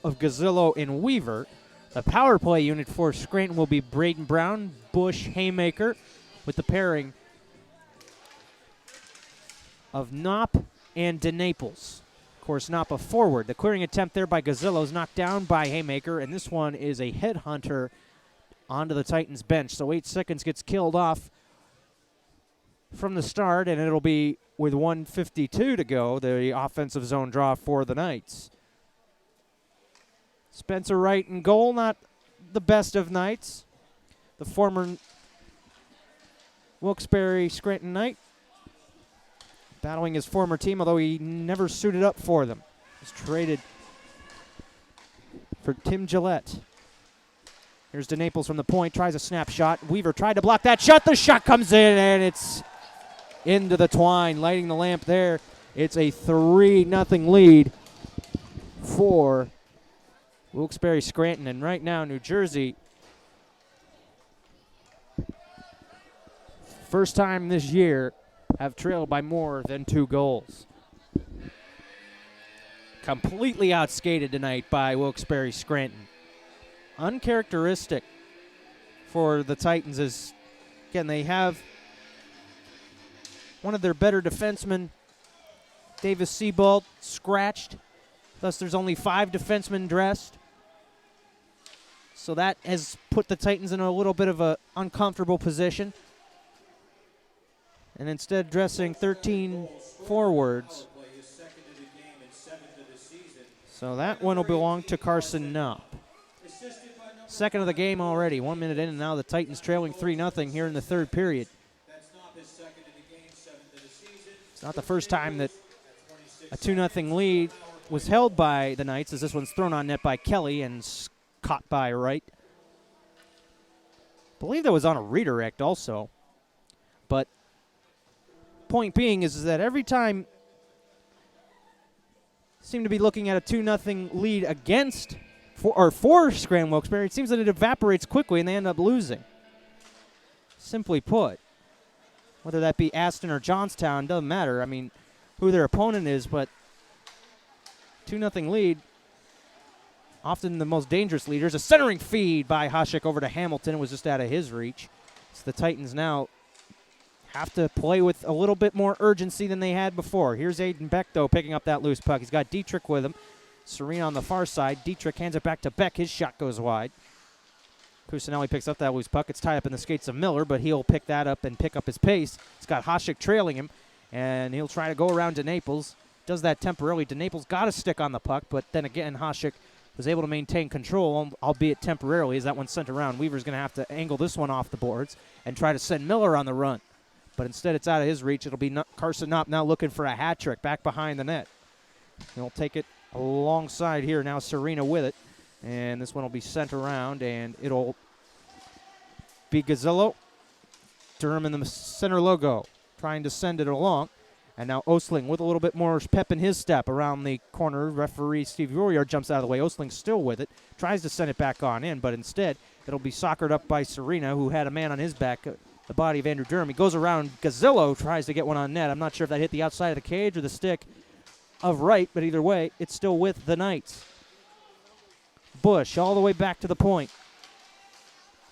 of Gazzillo and Weaver. The power play unit for Scranton will be Braden Brown, Bush, Haymaker, with the pairing of Knopp and DeNaples. Of course, Knopp a forward. The clearing attempt there by Gazzillo is knocked down by Haymaker, and this one is a headhunter onto the Titans bench. So 8 seconds gets killed off from the start, and it'll be with 1:52 to go, the offensive zone draw for the Knights. Spencer Wright in goal, not the best of nights. The former Wilkes-Barre Scranton Knight, battling his former team, although he never suited up for them. He's traded for Tim Gillette. Here's DeNaples from the point, tries a snapshot. Weaver tried to block that shot. The shot comes in, and it's into the twine, lighting the lamp there. It's a 3-0 lead for Wilkes-Barre Scranton. And right now, New Jersey, first time this year, have trailed by more than 2 goals. Completely outskated tonight by Wilkes-Barre Scranton. Uncharacteristic for the Titans is, again, they have one of their better defensemen, Davis Sebald, scratched. Thus, there's only 5 defensemen dressed. So that has put the Titans in a little bit of an uncomfortable position. And instead dressing 13 forwards. So that one will belong to Carson Knopp. Second of the game already. 1 minute in, and now the Titans trailing 3-0 here in the third period. That's not his second in the game, 7th of the season. It's not the first time that a 2-0 lead was held by the Knights, as this one's thrown on net by Kelly and caught by Wright. I believe that was on a redirect also. But point being is that every time seem to be looking at a 2-0 lead against for Scranton Wilkes-Barre, it seems that it evaporates quickly and they end up losing. Simply put, whether that be Aston or Johnstown, doesn't matter. I mean, who their opponent is, but 2-0 lead, often the most dangerous leaders. A centering feed by Hasek over to Hamilton. It was just out of his reach. So the Titans now have to play with a little bit more urgency than they had before. Here's Aiden Beck, though, picking up that loose puck. He's got Dietrich with him. Serena on the far side. Dietrich hands it back to Beck. His shot goes wide. Cusinelli picks up that loose puck. It's tied up in the skates of Miller, but he'll pick that up and pick up his pace. He's got Hasek trailing him, and he'll try to go around DeNaples. Does that temporarily. DeNaples got a stick on the puck, but then again, Hasek was able to maintain control, albeit temporarily, as that one sent around. Weaver's going to have to angle this one off the boards and try to send Miller on the run. But instead, it's out of his reach. It'll be Carson Knopp now looking for a hat trick back behind the net. He'll take it alongside here. Now Serena with it. And this one will be sent around, and it'll be Gazzillo. Durham in the center logo, trying to send it along. And now Osling with a little bit more pep in his step around the corner. Referee Steve Uriar jumps out of the way. Osling still with it. Tries to send it back on in, but instead it'll be soccered up by Serena, who had a man on his back, the body of Andrew Durham. He goes around. Gazzillo tries to get one on net. I'm not sure if that hit the outside of the cage or the stick of Wright, but either way, it's still with the Knights. Bush all the way back to the point.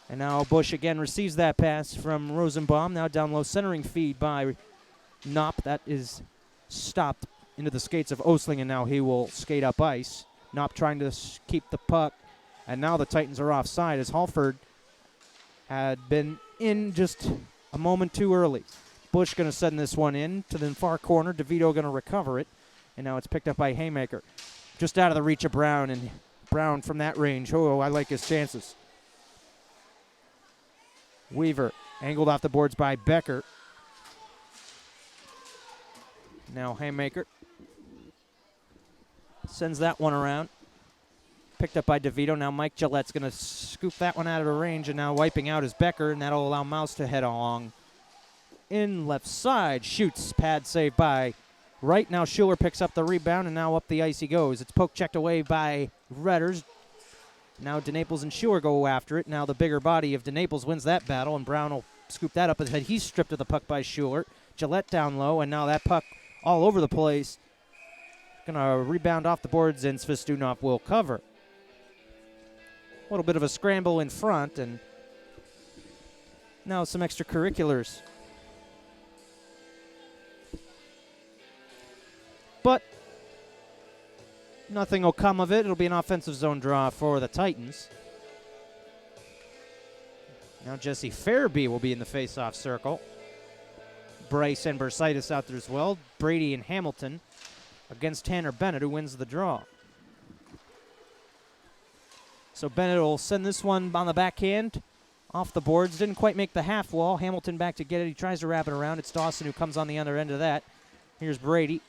And now Bush again receives that pass from Rosenbaum. Now down low, centering feed by Knopp. That is stopped into the skates of Osling, and now he will skate up ice. Knopp trying to keep the puck. And now the Titans are offside, as Halford had been in just a moment too early. Bush going to send this one in to the far corner. DeVito going to recover it. And now it's picked up by Haymaker. Just out of the reach of Brown, and Brown from that range. Oh, I like his chances. Weaver angled off the boards by Becker. Now Haymaker sends that one around. Picked up by DeVito. Now Mike Gillette's going to scoop that one out of the range, and now wiping out is Becker, and that'll allow Mouse to head along. In left side, shoots, pad save by Wright. Now Schuler picks up the rebound, and now up the ice he goes. It's poke checked away by Redders. Now DeNaples and Schuler go after it. Now the bigger body of DeNaples wins that battle, and Brown will scoop that up ahead. He's stripped of the puck by Schuler. Gillette down low, and now that puck all over the place. Going to rebound off the boards, and Svistунov will cover. A little bit of a scramble in front, and now some extracurriculars. But nothing will come of it. It'll be an offensive zone draw for the Titans. Now Jesse Fairby will be in the face-off circle. Bryce and Bursitis out there as well. Brady and Hamilton against Tanner Bennett, who wins the draw. So Bennett will send this one on the backhand off the boards. Didn't quite make the half wall. Hamilton back to get it. He tries to wrap it around. It's Dawson who comes on the other end of that. Here's Brady.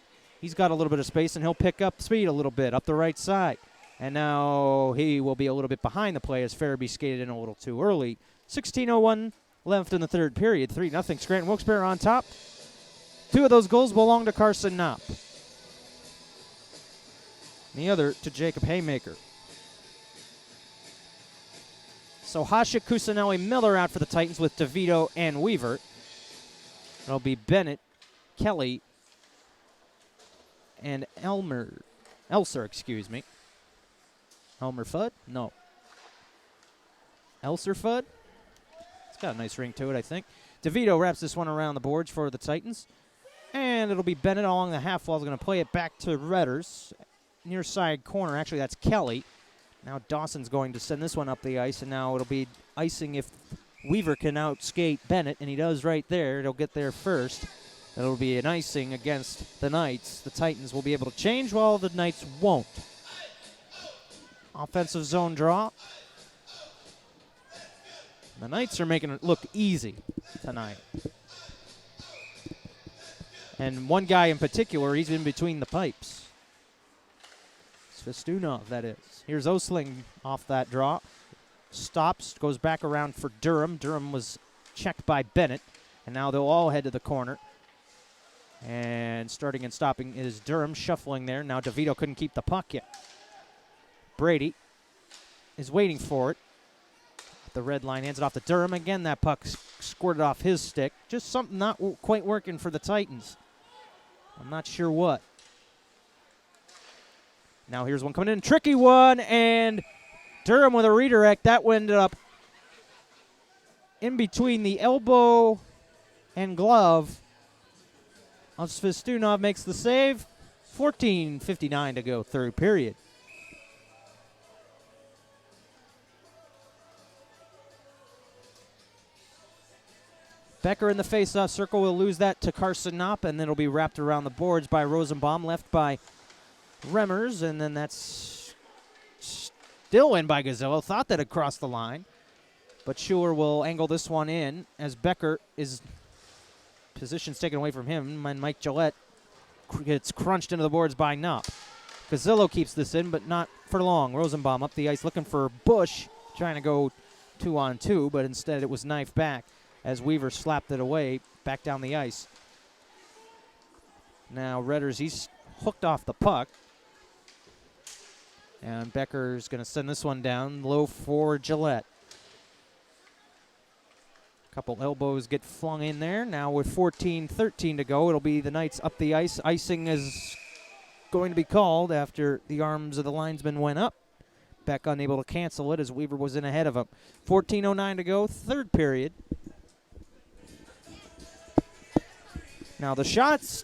He's got a little bit of space, and he'll pick up speed a little bit up the right side. And now he will be a little bit behind the play as Fairby skated in a little too early. 16:01 left in the third period. 3-0 Scranton Wilkes-Barre on top. 2 of those goals belong to Carson Knopp. And the other to Jacob Haymaker. So Hasek, Cusinelli, Miller out for the Titans with DeVito and Weaver. It'll be Bennett, Kelly, and Elser, excuse me. Elmer Fudd? No. Elser Fudd? It's got a nice ring to it, I think. DeVito wraps this one around the boards for the Titans. And it'll be Bennett along the half wall. He's going to play it back to Redders. Near side corner. Actually, that's Kelly. Now Dawson's going to send this one up the ice, and now it'll be icing if Weaver can outskate Bennett, and he does right there. It'll get there first. It'll be an icing against the Knights. The Titans will be able to change while the Knights won't. Offensive zone draw. The Knights are making it look easy tonight. And one guy in particular, he's in between the pipes. Svestunov, that is. Here's Osling off that draw. Stops, goes back around for Durham. Durham was checked by Bennett. And now they'll all head to the corner. And starting and stopping is Durham, shuffling there. Now DeVito couldn't keep the puck yet. Brady is waiting for it. The red line hands it off to Durham. Again, that puck squirted off his stick. Just something not quite working for the Titans. I'm not sure what. Now here's one coming in. Tricky one, and Durham with a redirect. That one ended up in between the elbow and glove of Svestunov. Makes the save. 14:59 to go, third period. Becker in the face-off circle will lose that to Carson Knopp, and then it'll be wrapped around the boards by Rosenbaum, left by Remmers, and then that's still in by Gazzillo. Thought that had crossed the line, but Schuler will angle this one in as Becker is positions taken away from him, and Mike Gillette gets crunched into the boards by Knopp. Gazzillo keeps this in, but not for long. Rosenbaum up the ice looking for Bush, trying to go 2-on-2, but instead it was knifed back as Weaver slapped it away back down the ice. Now Redders, he's hooked off the puck. And Becker's going to send this one down low for Gillette. Couple elbows get flung in there. Now with 14:13 to go, it'll be the Knights up the ice. Icing is going to be called after the arms of the linesman went up. Beck unable to cancel it as Weaver was in ahead of him. 14:09 to go, third period. Now the shots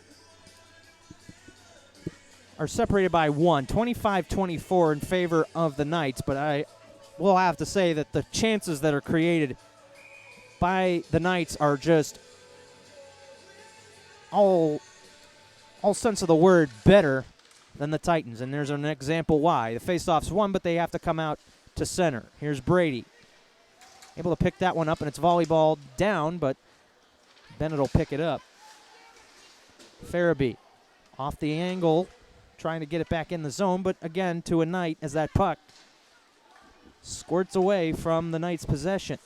are separated by one, 25-24 in favor of the Knights, but I will have to say that the chances that are created by the Knights are just all sense of the word better than the Titans, and there's an example why. The faceoff's won, but they have to come out to center. Here's Brady. Able to pick that one up, and it's volleyball down, but Bennett will pick it up. Farabee off the angle, trying to get it back in the zone, but again to a Knight as that puck squirts away from the Knights' possession.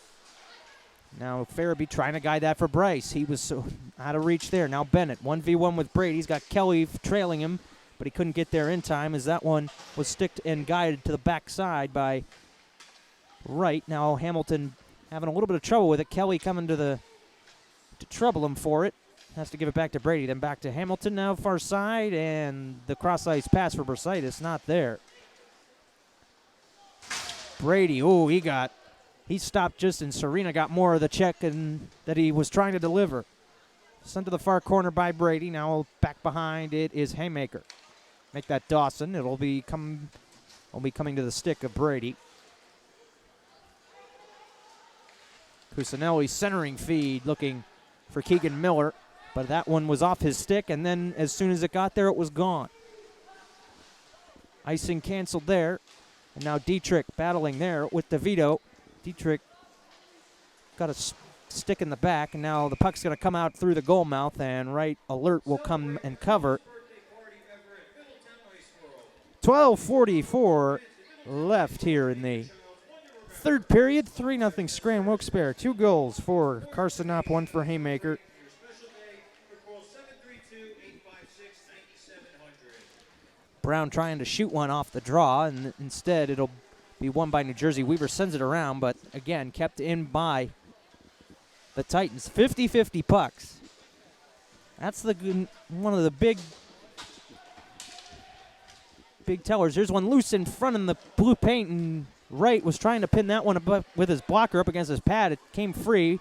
Now Farabee trying to guide that for Bryce. He was so out of reach there. Now Bennett, 1v1 with Brady. He's got Kelly trailing him, but he couldn't get there in time as that one was sticked and guided to the backside by Wright. Now Hamilton having a little bit of trouble with it. Kelly coming to trouble him for it. Has to give it back to Brady, then back to Hamilton now far side, and the cross-ice pass for Brasitis not there. Brady, he stopped just, and Serena got more of the check that he was trying to deliver. Sent to the far corner by Brady. Now back behind it is Haymaker. Make that Dawson. It'll be coming to the stick of Brady. Cusinelli centering feed looking for Keegan Miller. But that one was off his stick, and then as soon as it got there, it was gone. Icing canceled there. And now Dietrich battling there with DeVito. Dietrich got a stick in the back, and now the puck's going to come out through the goal mouth, and Wright Alert will come and cover. 12:44 left here in the third period. 3-0 Scranton Wilkes-Barre. 2 goals for Carson Knopp, 1 for Haymaker. Brown trying to shoot one off the draw, and instead it'll be won by New Jersey. Weaver sends it around, but again, kept in by the Titans. 50-50 pucks. That's one of the big tellers. There's one loose in front in the blue paint, and Wright was trying to pin that one up with his blocker up against his pad. It came free,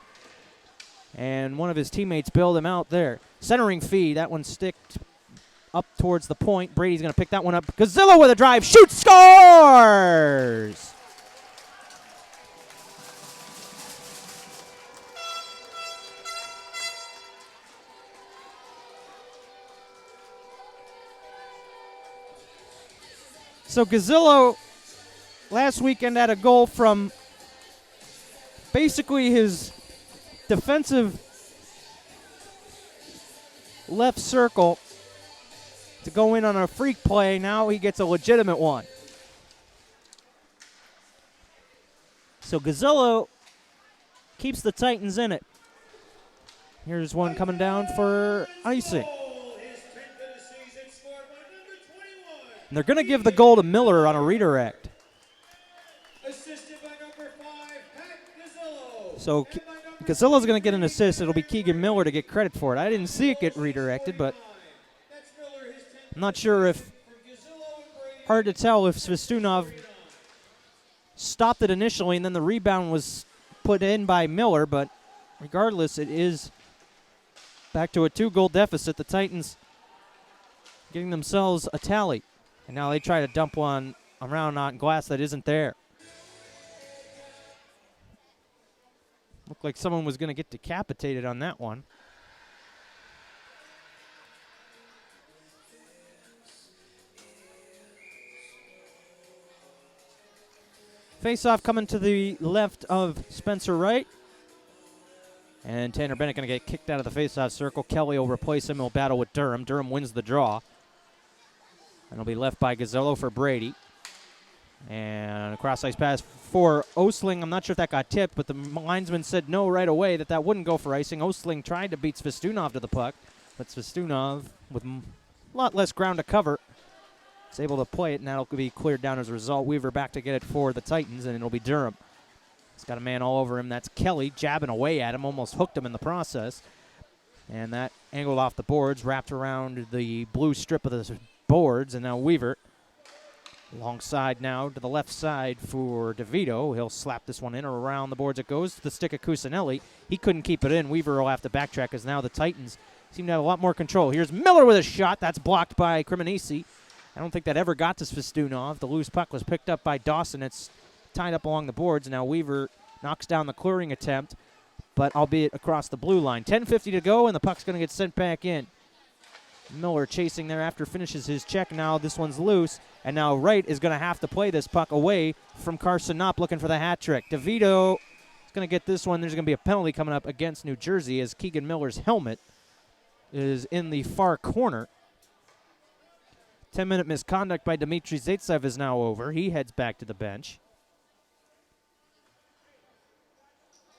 and one of his teammates bailed him out there. Centering feed, that one sticked up towards the point. Brady's going to pick that one up. Gazzillo with a drive. Shoots, scores! So Gazzillo last weekend had a goal from basically his defensive left circle to go in on a freak play. Now he gets a legitimate one. So Gazzillo keeps the Titans in it. Here's one coming down for icing. And they're going to give the goal to Miller on a redirect. Assisted by number 5, Pat Gazzillo. So Gazzillo's going to get an assist. It'll be Keegan Miller to get credit for it. I didn't see it get redirected, but I'm not sure if, hard to tell if Svestunov stopped it initially and then the rebound was put in by Miller, but regardless, it is back to a 2-goal deficit. The Titans getting themselves a tally. And now they try to dump one around on glass that isn't there. Looked like someone was going to get decapitated on that one. Face-off coming to the left of Spencer Wright. And Tanner Bennett going to get kicked out of the face-off circle. Kelly will replace him. He'll battle with Durham. Durham wins the draw. And it'll be left by Gazzillo for Brady. And a cross-ice pass for Osling. I'm not sure if that got tipped, but the linesman said no right away, that wouldn't go for icing. Osling tried to beat Svestunov to the puck, but Svestunov, with a lot less ground to cover, is able to play it, and that'll be cleared down as a result. Weaver back to get it for the Titans, and it'll be Durham. He's got a man all over him. That's Kelly jabbing away at him, almost hooked him in the process. And that angled off the boards, wrapped around the blue strip of the boards, and now Weaver alongside now to the left side for DeVito. He'll slap this one in or around the boards. It goes to the stick of Cusinelli. He couldn't keep it in. Weaver will have to backtrack as now the Titans seem to have a lot more control. Here's Miller with a shot. That's blocked by Cremonese. I don't think that ever got to Svestunov. The loose puck was picked up by Dawson. It's tied up along the boards. Now Weaver knocks down the clearing attempt, but albeit across the blue line. 10:50 to go, and the puck's going to get sent back in. Miller chasing there after finishes his check. Now this one's loose, and now Wright is going to have to play this puck away from Carson Knopp looking for the hat trick. DeVito is going to get this one. There's going to be a penalty coming up against New Jersey as Keegan Miller's helmet is in the far corner. 10-minute misconduct by Dmitry Zaitsev is now over. He heads back to the bench.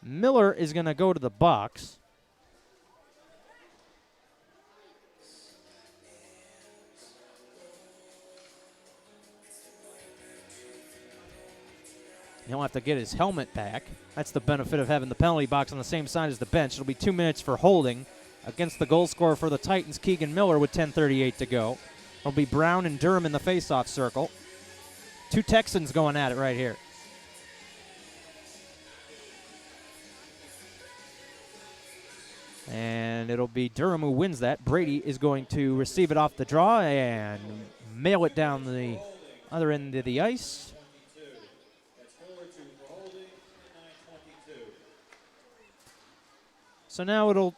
Miller is going to go to the box. He'll have to get his helmet back. That's the benefit of having the penalty box on the same side as the bench. It'll be 2 minutes for holding against the goal scorer for the Titans, Keegan Miller, with 10:38 to go. It'll be Brown and Durham in the face-off circle. Two Texans going at it right here. And it'll be Durham who wins that. Brady is going to receive it off the draw and mail it down the other end of the ice. So now it'll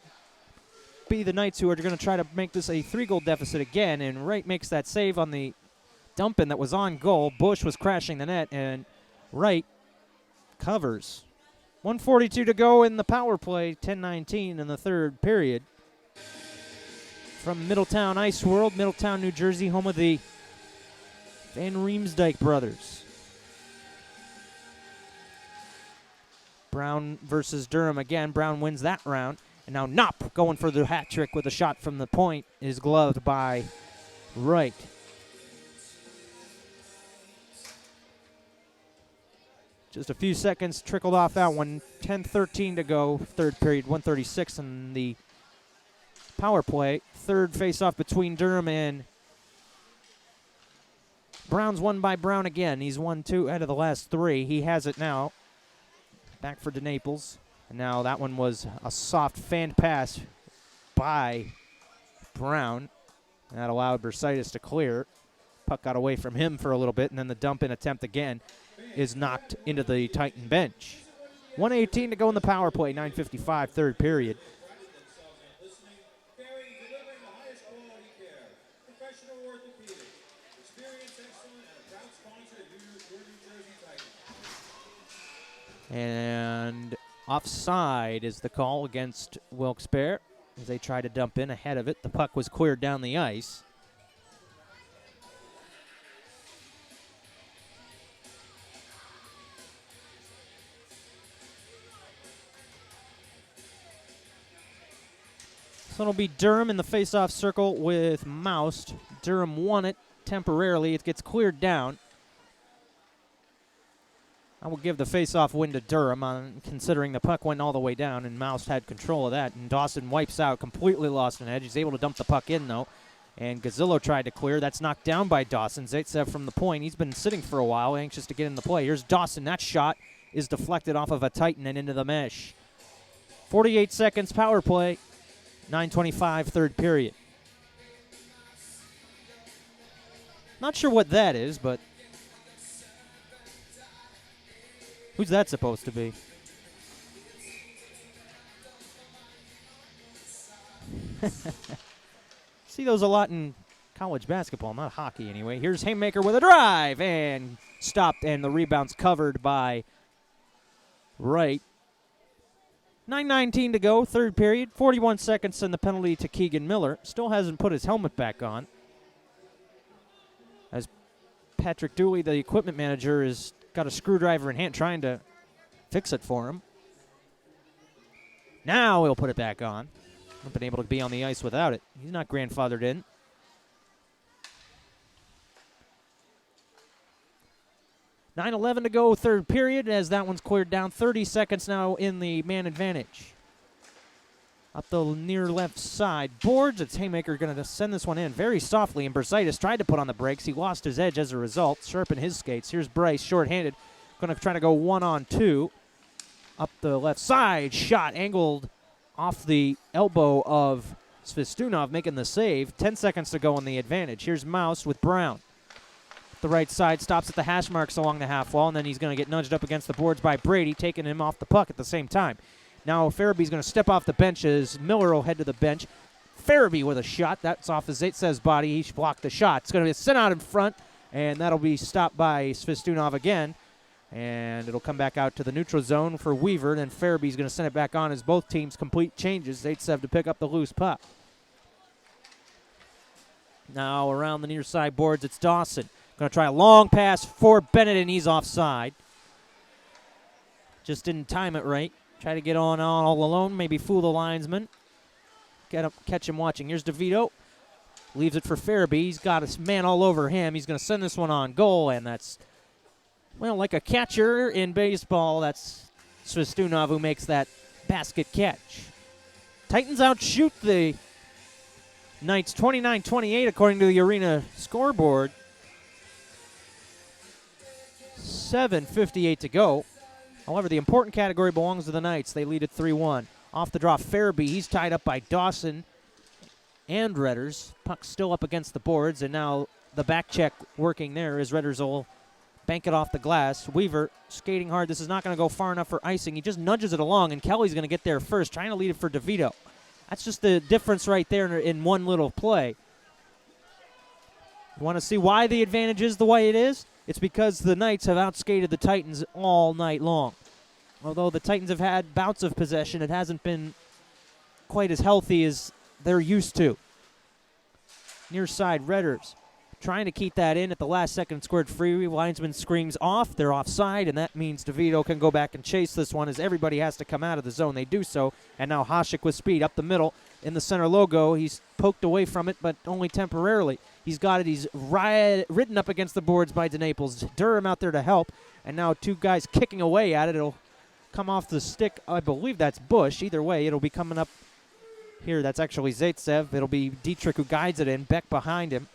be the Knights who are going to try to make this a 3-goal deficit again, and Wright makes that save on the dump-in that was on goal. Bush was crashing the net, and Wright covers. 1:42 to go in the power play, 10:19 in the third period. From Middletown Ice World, Middletown, New Jersey, home of the Van Riemsdyk brothers. Brown versus Durham again. Brown wins that round. And now Knopp going for the hat trick with a shot from the point is gloved by Wright. Just a few seconds trickled off that one. 10:13 to go, third period, 1:36 in the power play. Third face-off between Durham and Brown's won by Brown again. He's won 2 out of the last 3. He has it now. Back for DeNaples. And now that one was a soft fanned pass by Brown. That allowed Bersaitis to clear. Puck got away from him for a little bit, and then the dump-in attempt again is knocked into the Titan bench. 1:18 to go in the power play, 9:55, third period. And Offside is the call against Wilkes-Barre as they try to dump in ahead of it. The puck was cleared down the ice. So it'll be Durham in the face-off circle with Moust. Durham won it temporarily. It gets cleared down. I will give the face-off win to Durham, considering the puck went all the way down and Moust had control of that. And Dawson wipes out, completely lost an edge. He's able to dump the puck in, though. And Gazzillo tried to clear. That's knocked down by Dawson. Zaitsev from the point. He's been sitting for a while, anxious to get in the play. Here's Dawson. That shot is deflected off of a Titan and into the mesh. 48 seconds power play. 9:25 third period. Not sure what that is, but who's that supposed to be? See those a lot in college basketball, not hockey anyway. Here's Haymaker with a drive and stopped, and the rebound's covered by Wright. 9:19 to go, third period. 41 seconds and the penalty to Keegan Miller. Still hasn't put his helmet back on. As Patrick Dooley, the equipment manager, has got a screwdriver in hand trying to fix it for him. Now he'll put it back on. Not been able to be on the ice without it. He's not grandfathered in. $9:11 to go, third period, as that one's cleared down. 30 seconds now in the man advantage. Up the near left side boards, it's Haymaker going to send this one in very softly, and Bersaitis tried to put on the brakes. He lost his edge as a result, sharpened his skates. Here's Bryce, shorthanded, going to try to go 1-on-2. Up the left side, shot angled off the elbow of Svestunov, making the save. 10 seconds to go on the advantage. Here's Mouse with Brown. The right side stops at the hash marks along the half wall, and then he's going to get nudged up against the boards by Brady, taking him off the puck at the same time. Now Farabee's going to step off the bench as Miller will head to the bench. Farabee with a shot. That's off of Zaitsev's body. He blocked the shot. It's going to be sent out in front, and that'll be stopped by Svestunov again. And it'll come back out to the neutral zone for Weaver, and then Farabee's going to send it back on as both teams complete changes. Zaitsev to pick up the loose puck. Now around the near side boards, it's Dawson. Going to try a long pass for Bennett, and he's offside. Just didn't time it right. Try to get on all alone, maybe fool the linesman. Catch him watching. Here's DeVito. Leaves it for Farabee. He's got his man all over him. He's going to send this one on goal, and that's, well, like a catcher in baseball. That's Svestunov who makes that basket catch. Titans outshoot the Knights 29-28 according to the arena scoreboard. 7:58 to go. However, the important category belongs to the Knights. They lead at 3-1. Off the draw, Farabee. He's tied up by Dawson and Redders. Puck's still up against the boards, and now the back check working there as Redders will bank it off the glass. Weaver skating hard. This is not going to go far enough for icing. He just nudges it along, and Kelly's going to get there first, trying to lead it for DeVito. That's just the difference right there in one little play. You want to see why the advantage is the way it is? It's because the Knights have outskated the Titans all night long. Although the Titans have had bouts of possession, it hasn't been quite as healthy as they're used to. Near side, Redders trying to keep that in at the last second, scored free. Linesman screams off. They're offside, and that means DeVito can go back and chase this one as everybody has to come out of the zone. They do so, and now Hasek with speed up the middle in the center logo. He's poked away from it, but only temporarily. He's got it. He's ridden up against the boards by DeNaples. Durham out there to help, and now two guys kicking away at it. It'll come off the stick. I believe that's Bush. Either way, it'll be coming up here. That's actually Zaitsev. It'll be Dietrich who guides it in. Beck behind him.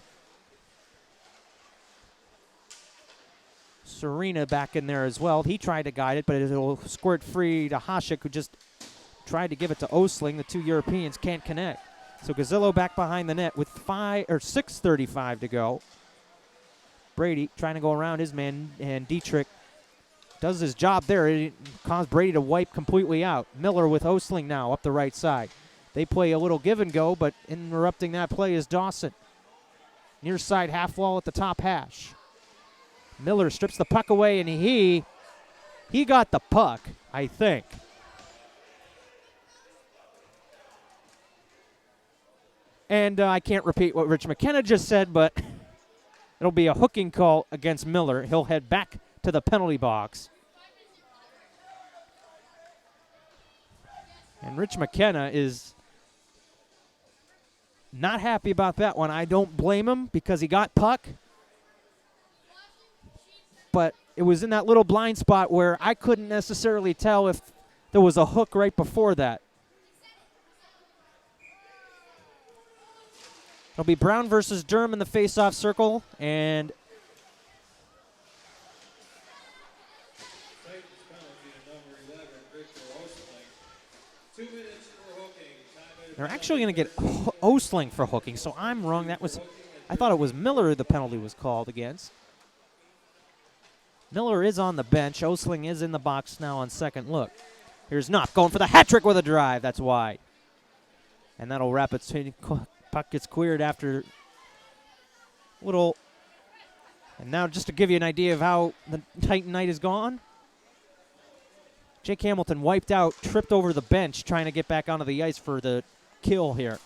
Serena back in there as well. He tried to guide it, but it'll squirt free to Hasek, who just tried to give it to Osling. The two Europeans can't connect. So Gazzillo back behind the net with 6:35 to go. Brady trying to go around his man, and Dietrich does his job there. It caused Brady to wipe completely out. Miller with Osling now up the right side. They play a little give and go, but interrupting that play is Dawson. Near side half wall at the top hash. Miller strips the puck away, and he got the puck, I think. And I can't repeat what Rich McKenna just said, but it'll be a hooking call against Miller. He'll head back to the penalty box. And Rich McKenna is not happy about that one. I don't blame him because he got puck. But it was in that little blind spot where I couldn't necessarily tell if there was a hook right before that. It'll be Brown versus Durham in the face-off circle, and Titans penalty to number 11, Victor Osling. 2 minutes for hooking. Time they're actually going to get Osling for hooking, so I'm wrong. I thought it was Miller the penalty was called against. Miller is on the bench. Osling is in the box now on second look. Here's Knopf going for the hat trick with a drive. That's wide. And that'll wrap it. Puck gets cleared after little. And now just to give you an idea of how the Titan night is gone, Jake Hamilton wiped out, tripped over the bench, trying to get back onto the ice for the kill here.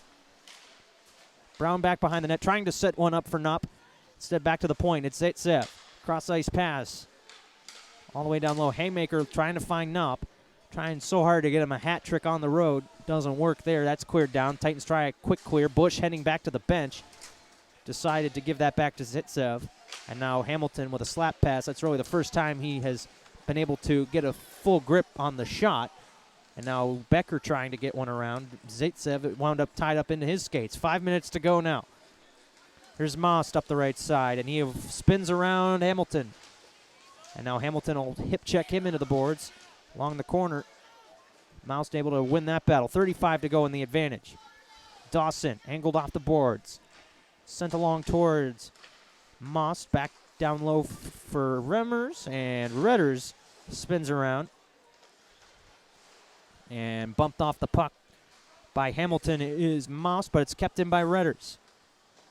Brown back behind the net, trying to set one up for Knopf. Instead, back to the point. It's Zaitsev. Cross-ice pass. All the way down low. Haymaker trying to find Knopf. Trying so hard to get him a hat trick on the road. Doesn't work there. That's cleared down. Titans try a quick clear. Bush heading back to the bench. Decided to give that back to Zaitsev. And now Hamilton with a slap pass. That's really the first time he has been able to get a full grip on the shot. And now Becker trying to get one around. Zaitsev wound up tied up into his skates. 5 minutes to go now. Here's Most up the right side, and he spins around Hamilton. And now Hamilton will hip check him into the boards along the corner. Most able to win that battle. 35 to go in the advantage. Dawson angled off the boards. Sent along towards Most. Back down low for Remmers, and Redders spins around. And bumped off the puck by Hamilton is Most, but it's kept in by Redders.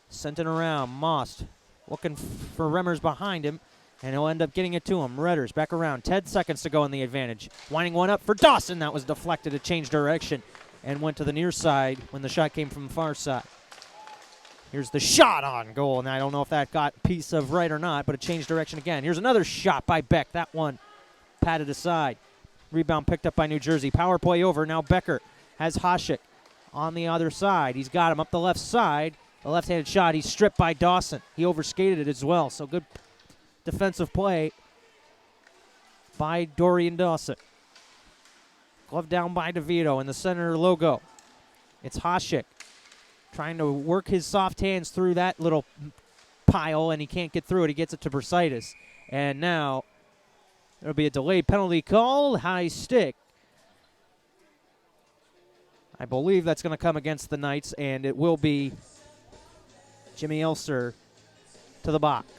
Sent it around. Most looking for Remmers behind him, and he'll end up getting it to him. Redders back around. 10 seconds to go in the advantage. Winding one up for Dawson. That was deflected. It changed direction and went to the near side when the shot came from the far side. Here's the shot on goal, and I don't know if that got a piece of right or not, but it changed direction again. Here's another shot by Beck. That one patted aside. Rebound picked up by New Jersey. Power play over. Now Becker has Hasek on the other side. He's got him up the left side. The left-handed shot. He's stripped by Dawson. He overskated it as well. So good defensive play by Dorian Dawson. Glove down by DeVito in the center logo. It's Hasek trying to work his soft hands through that little pile, and he can't get through it. He gets it to Brasitis. And now there'll be a delayed penalty call. High stick. I believe that's going to come against the Knights, and it will be Jimmy Elser to the box.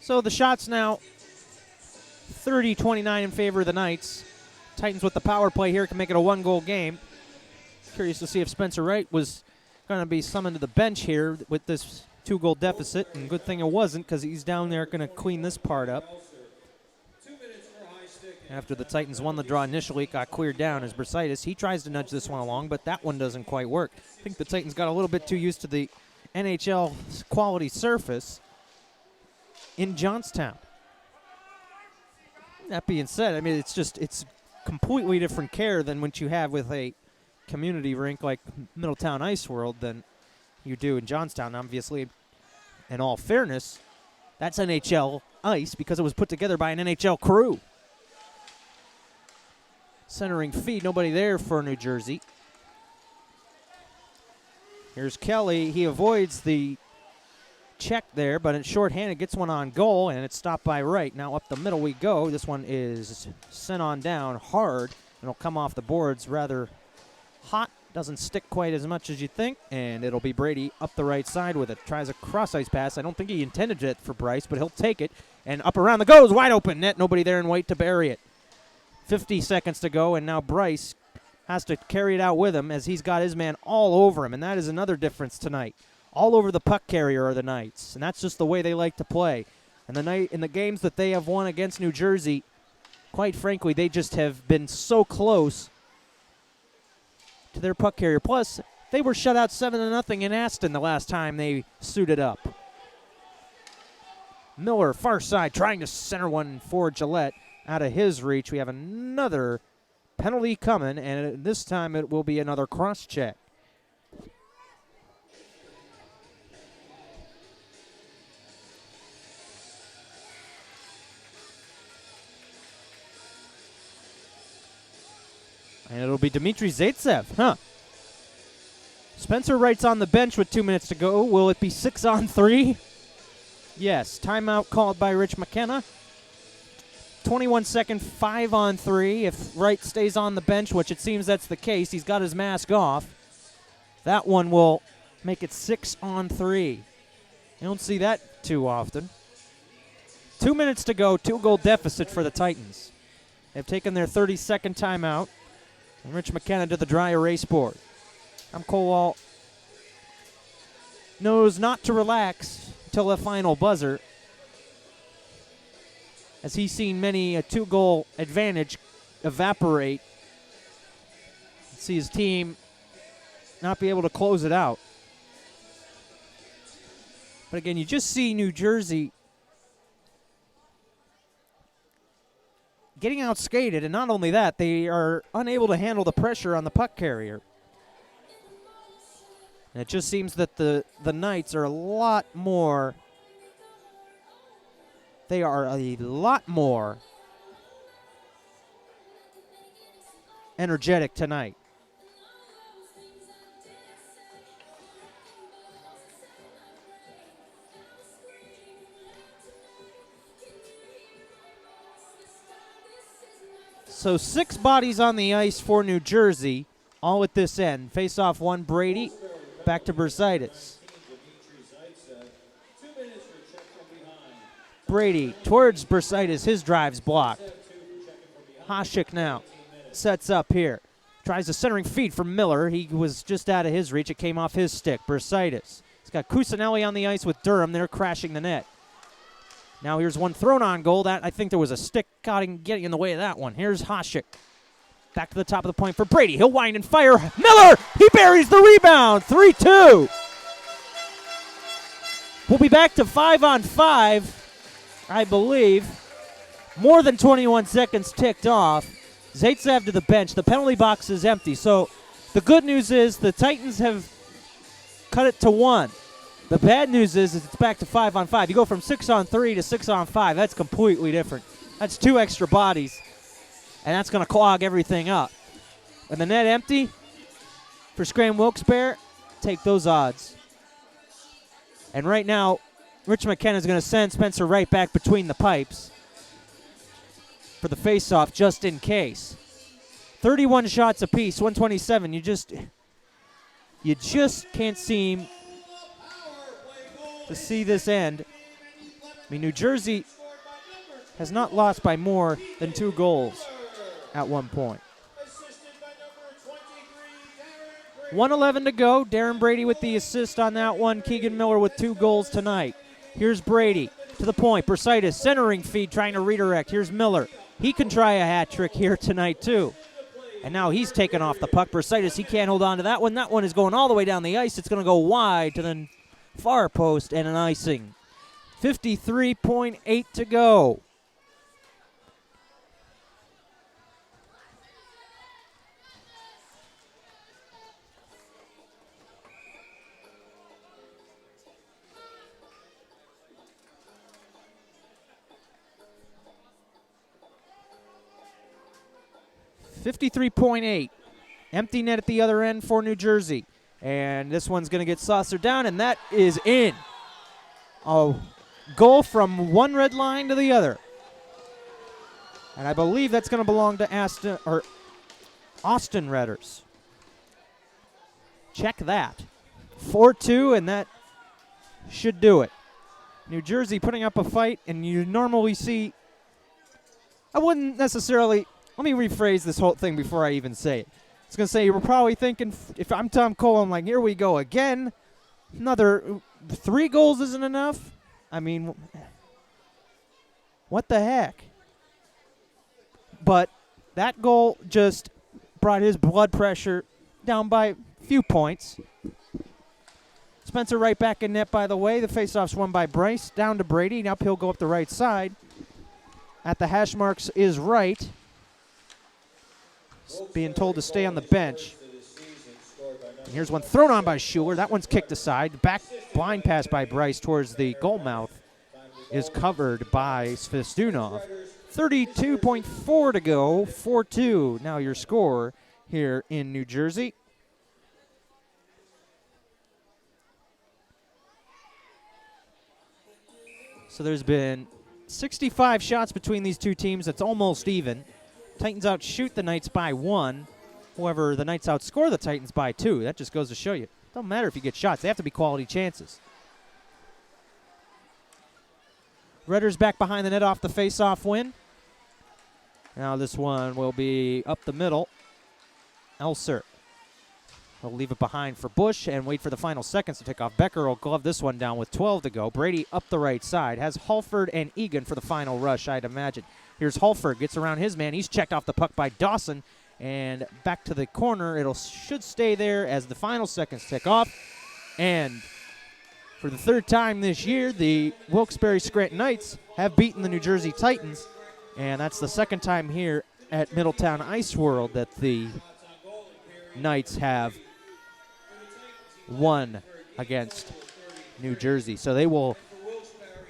So the shots now 30-29 in favor of the Knights. Titans with the power play here can make it a one-goal game. Curious to see if Spencer Wright was going to be summoned to the bench here with this two-goal deficit, and good thing it wasn't because he's down there going to clean this part up. After the Titans won the draw initially, it got cleared down as Brasitis. He tries to nudge this one along, but that one doesn't quite work. I think the Titans got a little bit too used to the NHL quality surface in Johnstown. That being said, I mean, it's completely different care than what you have with a community rink like Middletown Ice World than you do in Johnstown. Obviously, in all fairness, that's NHL ice because it was put together by an NHL crew. Centering feed, nobody there for New Jersey. Here's Kelly. He avoids the check there, but it's shorthanded, gets one on goal, and it's stopped by Wright. Now up the middle we go. This one is sent on down hard, and it'll come off the boards rather hot. Doesn't stick quite as much as you think, and it'll be Brady up the right side with it. Tries a cross-ice pass. I don't think he intended it for Bryce, but he'll take it, and up around the goes, wide open net. Nobody there in white to bury it. 50 seconds to go, and now Bryce has to carry it out with him as he's got his man all over him, and that is another difference tonight. All over the puck carrier are the Knights, and that's just the way they like to play. And in the games that they have won against New Jersey, quite frankly, they just have been so close to their puck carrier. Plus, they were shut out 7-0 in Aston the last time they suited up. Miller, far side, trying to center one for Gillette out of his reach. We have another penalty coming, and this time it will be another cross-check. And it'll be Dmitry Zaitsev, Spencer Wright's on the bench with 2 minutes to go. Will it be 6-on-3? Yes, timeout called by Rich McKenna. 21-second, 5-on-3. If Wright stays on the bench, which it seems that's the case, he's got his mask off. That one will make it 6-on-3. You don't see that too often. 2 minutes to go, 2-goal deficit for the Titans. They've taken their 32nd timeout. And Rich McKenna to the dry erase board. Tom Kowal knows not to relax until the final buzzer, as he's seen many a 2-goal advantage evaporate. See his team not be able to close it out. But again, you just see New Jersey getting outskated, and not only that, they are unable to handle the pressure on the puck carrier. And it just seems that the Knights are a lot more energetic tonight. So 6 bodies on the ice for New Jersey, all at this end. Face-off one, Brady, back to Bersaitis. Brady towards Bersaitis, his drive's blocked. Hasek now sets up here. Tries a centering feed from Miller. He was just out of his reach. It came off his stick. Bersaitis. He's got Cusinelli on the ice with Durham. They're crashing the net. Now here's one thrown on goal. That I think there was a stick getting in the way of that one. Here's Hasek. Back to the top of the point for Brady. He'll wind and fire. Miller! He buries the rebound. 3-2. We'll be back to 5-on-5, I believe. More than 21 seconds ticked off. Zaitsev to the bench. The penalty box is empty. So the good news is the Titans have cut it to 1. The bad news is it's back to 5-on-5. You go from 6-on-3 to 6-on-5. That's completely different. That's 2 extra bodies, and that's going to clog everything up. And the net empty for Scranton Wilkes-Barre, take those odds. And right now, Rich McKenna is going to send Spencer Wright back between the pipes for the face-off just in case. 31 shots apiece, 127. You just can't seem to see this end. I mean, New Jersey has not lost by more than 2 goals at one point. 1:11 to go. Darren Brady with the assist on that one. Keegan Miller with 2 goals tonight. Here's Brady to the point. Bersaitis centering feed trying to redirect. Here's Miller. He can try a hat trick here tonight too. And now he's taken off the puck. Bersaitis, he can't hold on to that one. That one is going all the way down the ice. It's going to go wide to the far post and an icing. 53.8 to go. .8. Empty net at the other end for New Jersey. And this one's going to get saucered down, and that is in. A goal from one red line to the other. And I believe that's going to belong to Austin Redders. Check that. 4-2, and that should do it. New Jersey putting up a fight, and you normally see, I wouldn't necessarily, let me rephrase this whole thing before I even say it. was going to say, you were probably thinking, if I'm Tom Cole, I'm like, here we go again. Another 3 goals isn't enough? I mean, what the heck? But that goal just brought his blood pressure down by a few points. Spencer right back in net, by the way. The faceoff's won by Bryce. Down to Brady. Now he'll go up the right side. At the hash marks is right. Being told to stay on the bench. And here's one thrown on by Schuler. That one's kicked aside. Back blind pass by Bryce towards the goal mouth is covered by Svestunov. 32.4 to go. 4-2 now your score here in New Jersey. So there's been 65 shots between these two teams. That's almost even. Titans outshoot the Knights by 1. However, the Knights outscore the Titans by 2. That just goes to show you. Doesn't matter if you get shots. They have to be quality chances. Redders back behind the net off the face-off win. Now this one will be up the middle. Elser will leave it behind for Bush and wait for the final seconds to tick off. Becker will glove this one down with 12 to go. Brady up the right side. Has Halford and Egan for the final rush, I'd imagine. Here's Halford. Gets around his man. He's checked off the puck by Dawson. And back to the corner. It should stay there as the final seconds tick off. And for the 3rd time this year, the Wilkes-Barre Scranton Knights have beaten the New Jersey Titans. And that's the 2nd time here at Middletown Ice World that the Knights have won against New Jersey. So they will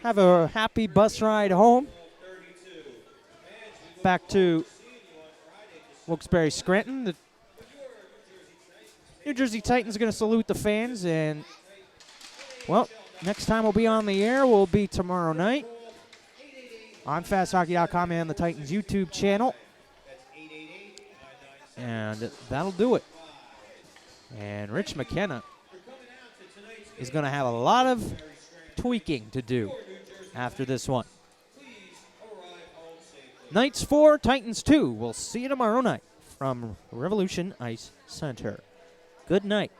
have a happy bus ride home back to Wilkes-Barre Scranton. The New Jersey Titans are going to salute the fans, and, well, next time we'll be on the air will be tomorrow night on FastHockey.com and the Titans YouTube channel. And that'll do it. And Rich McKenna is going to have a lot of tweaking to do after this one. Knights 4, Titans 2. We'll see you tomorrow night from Revolution Ice Center. Good night.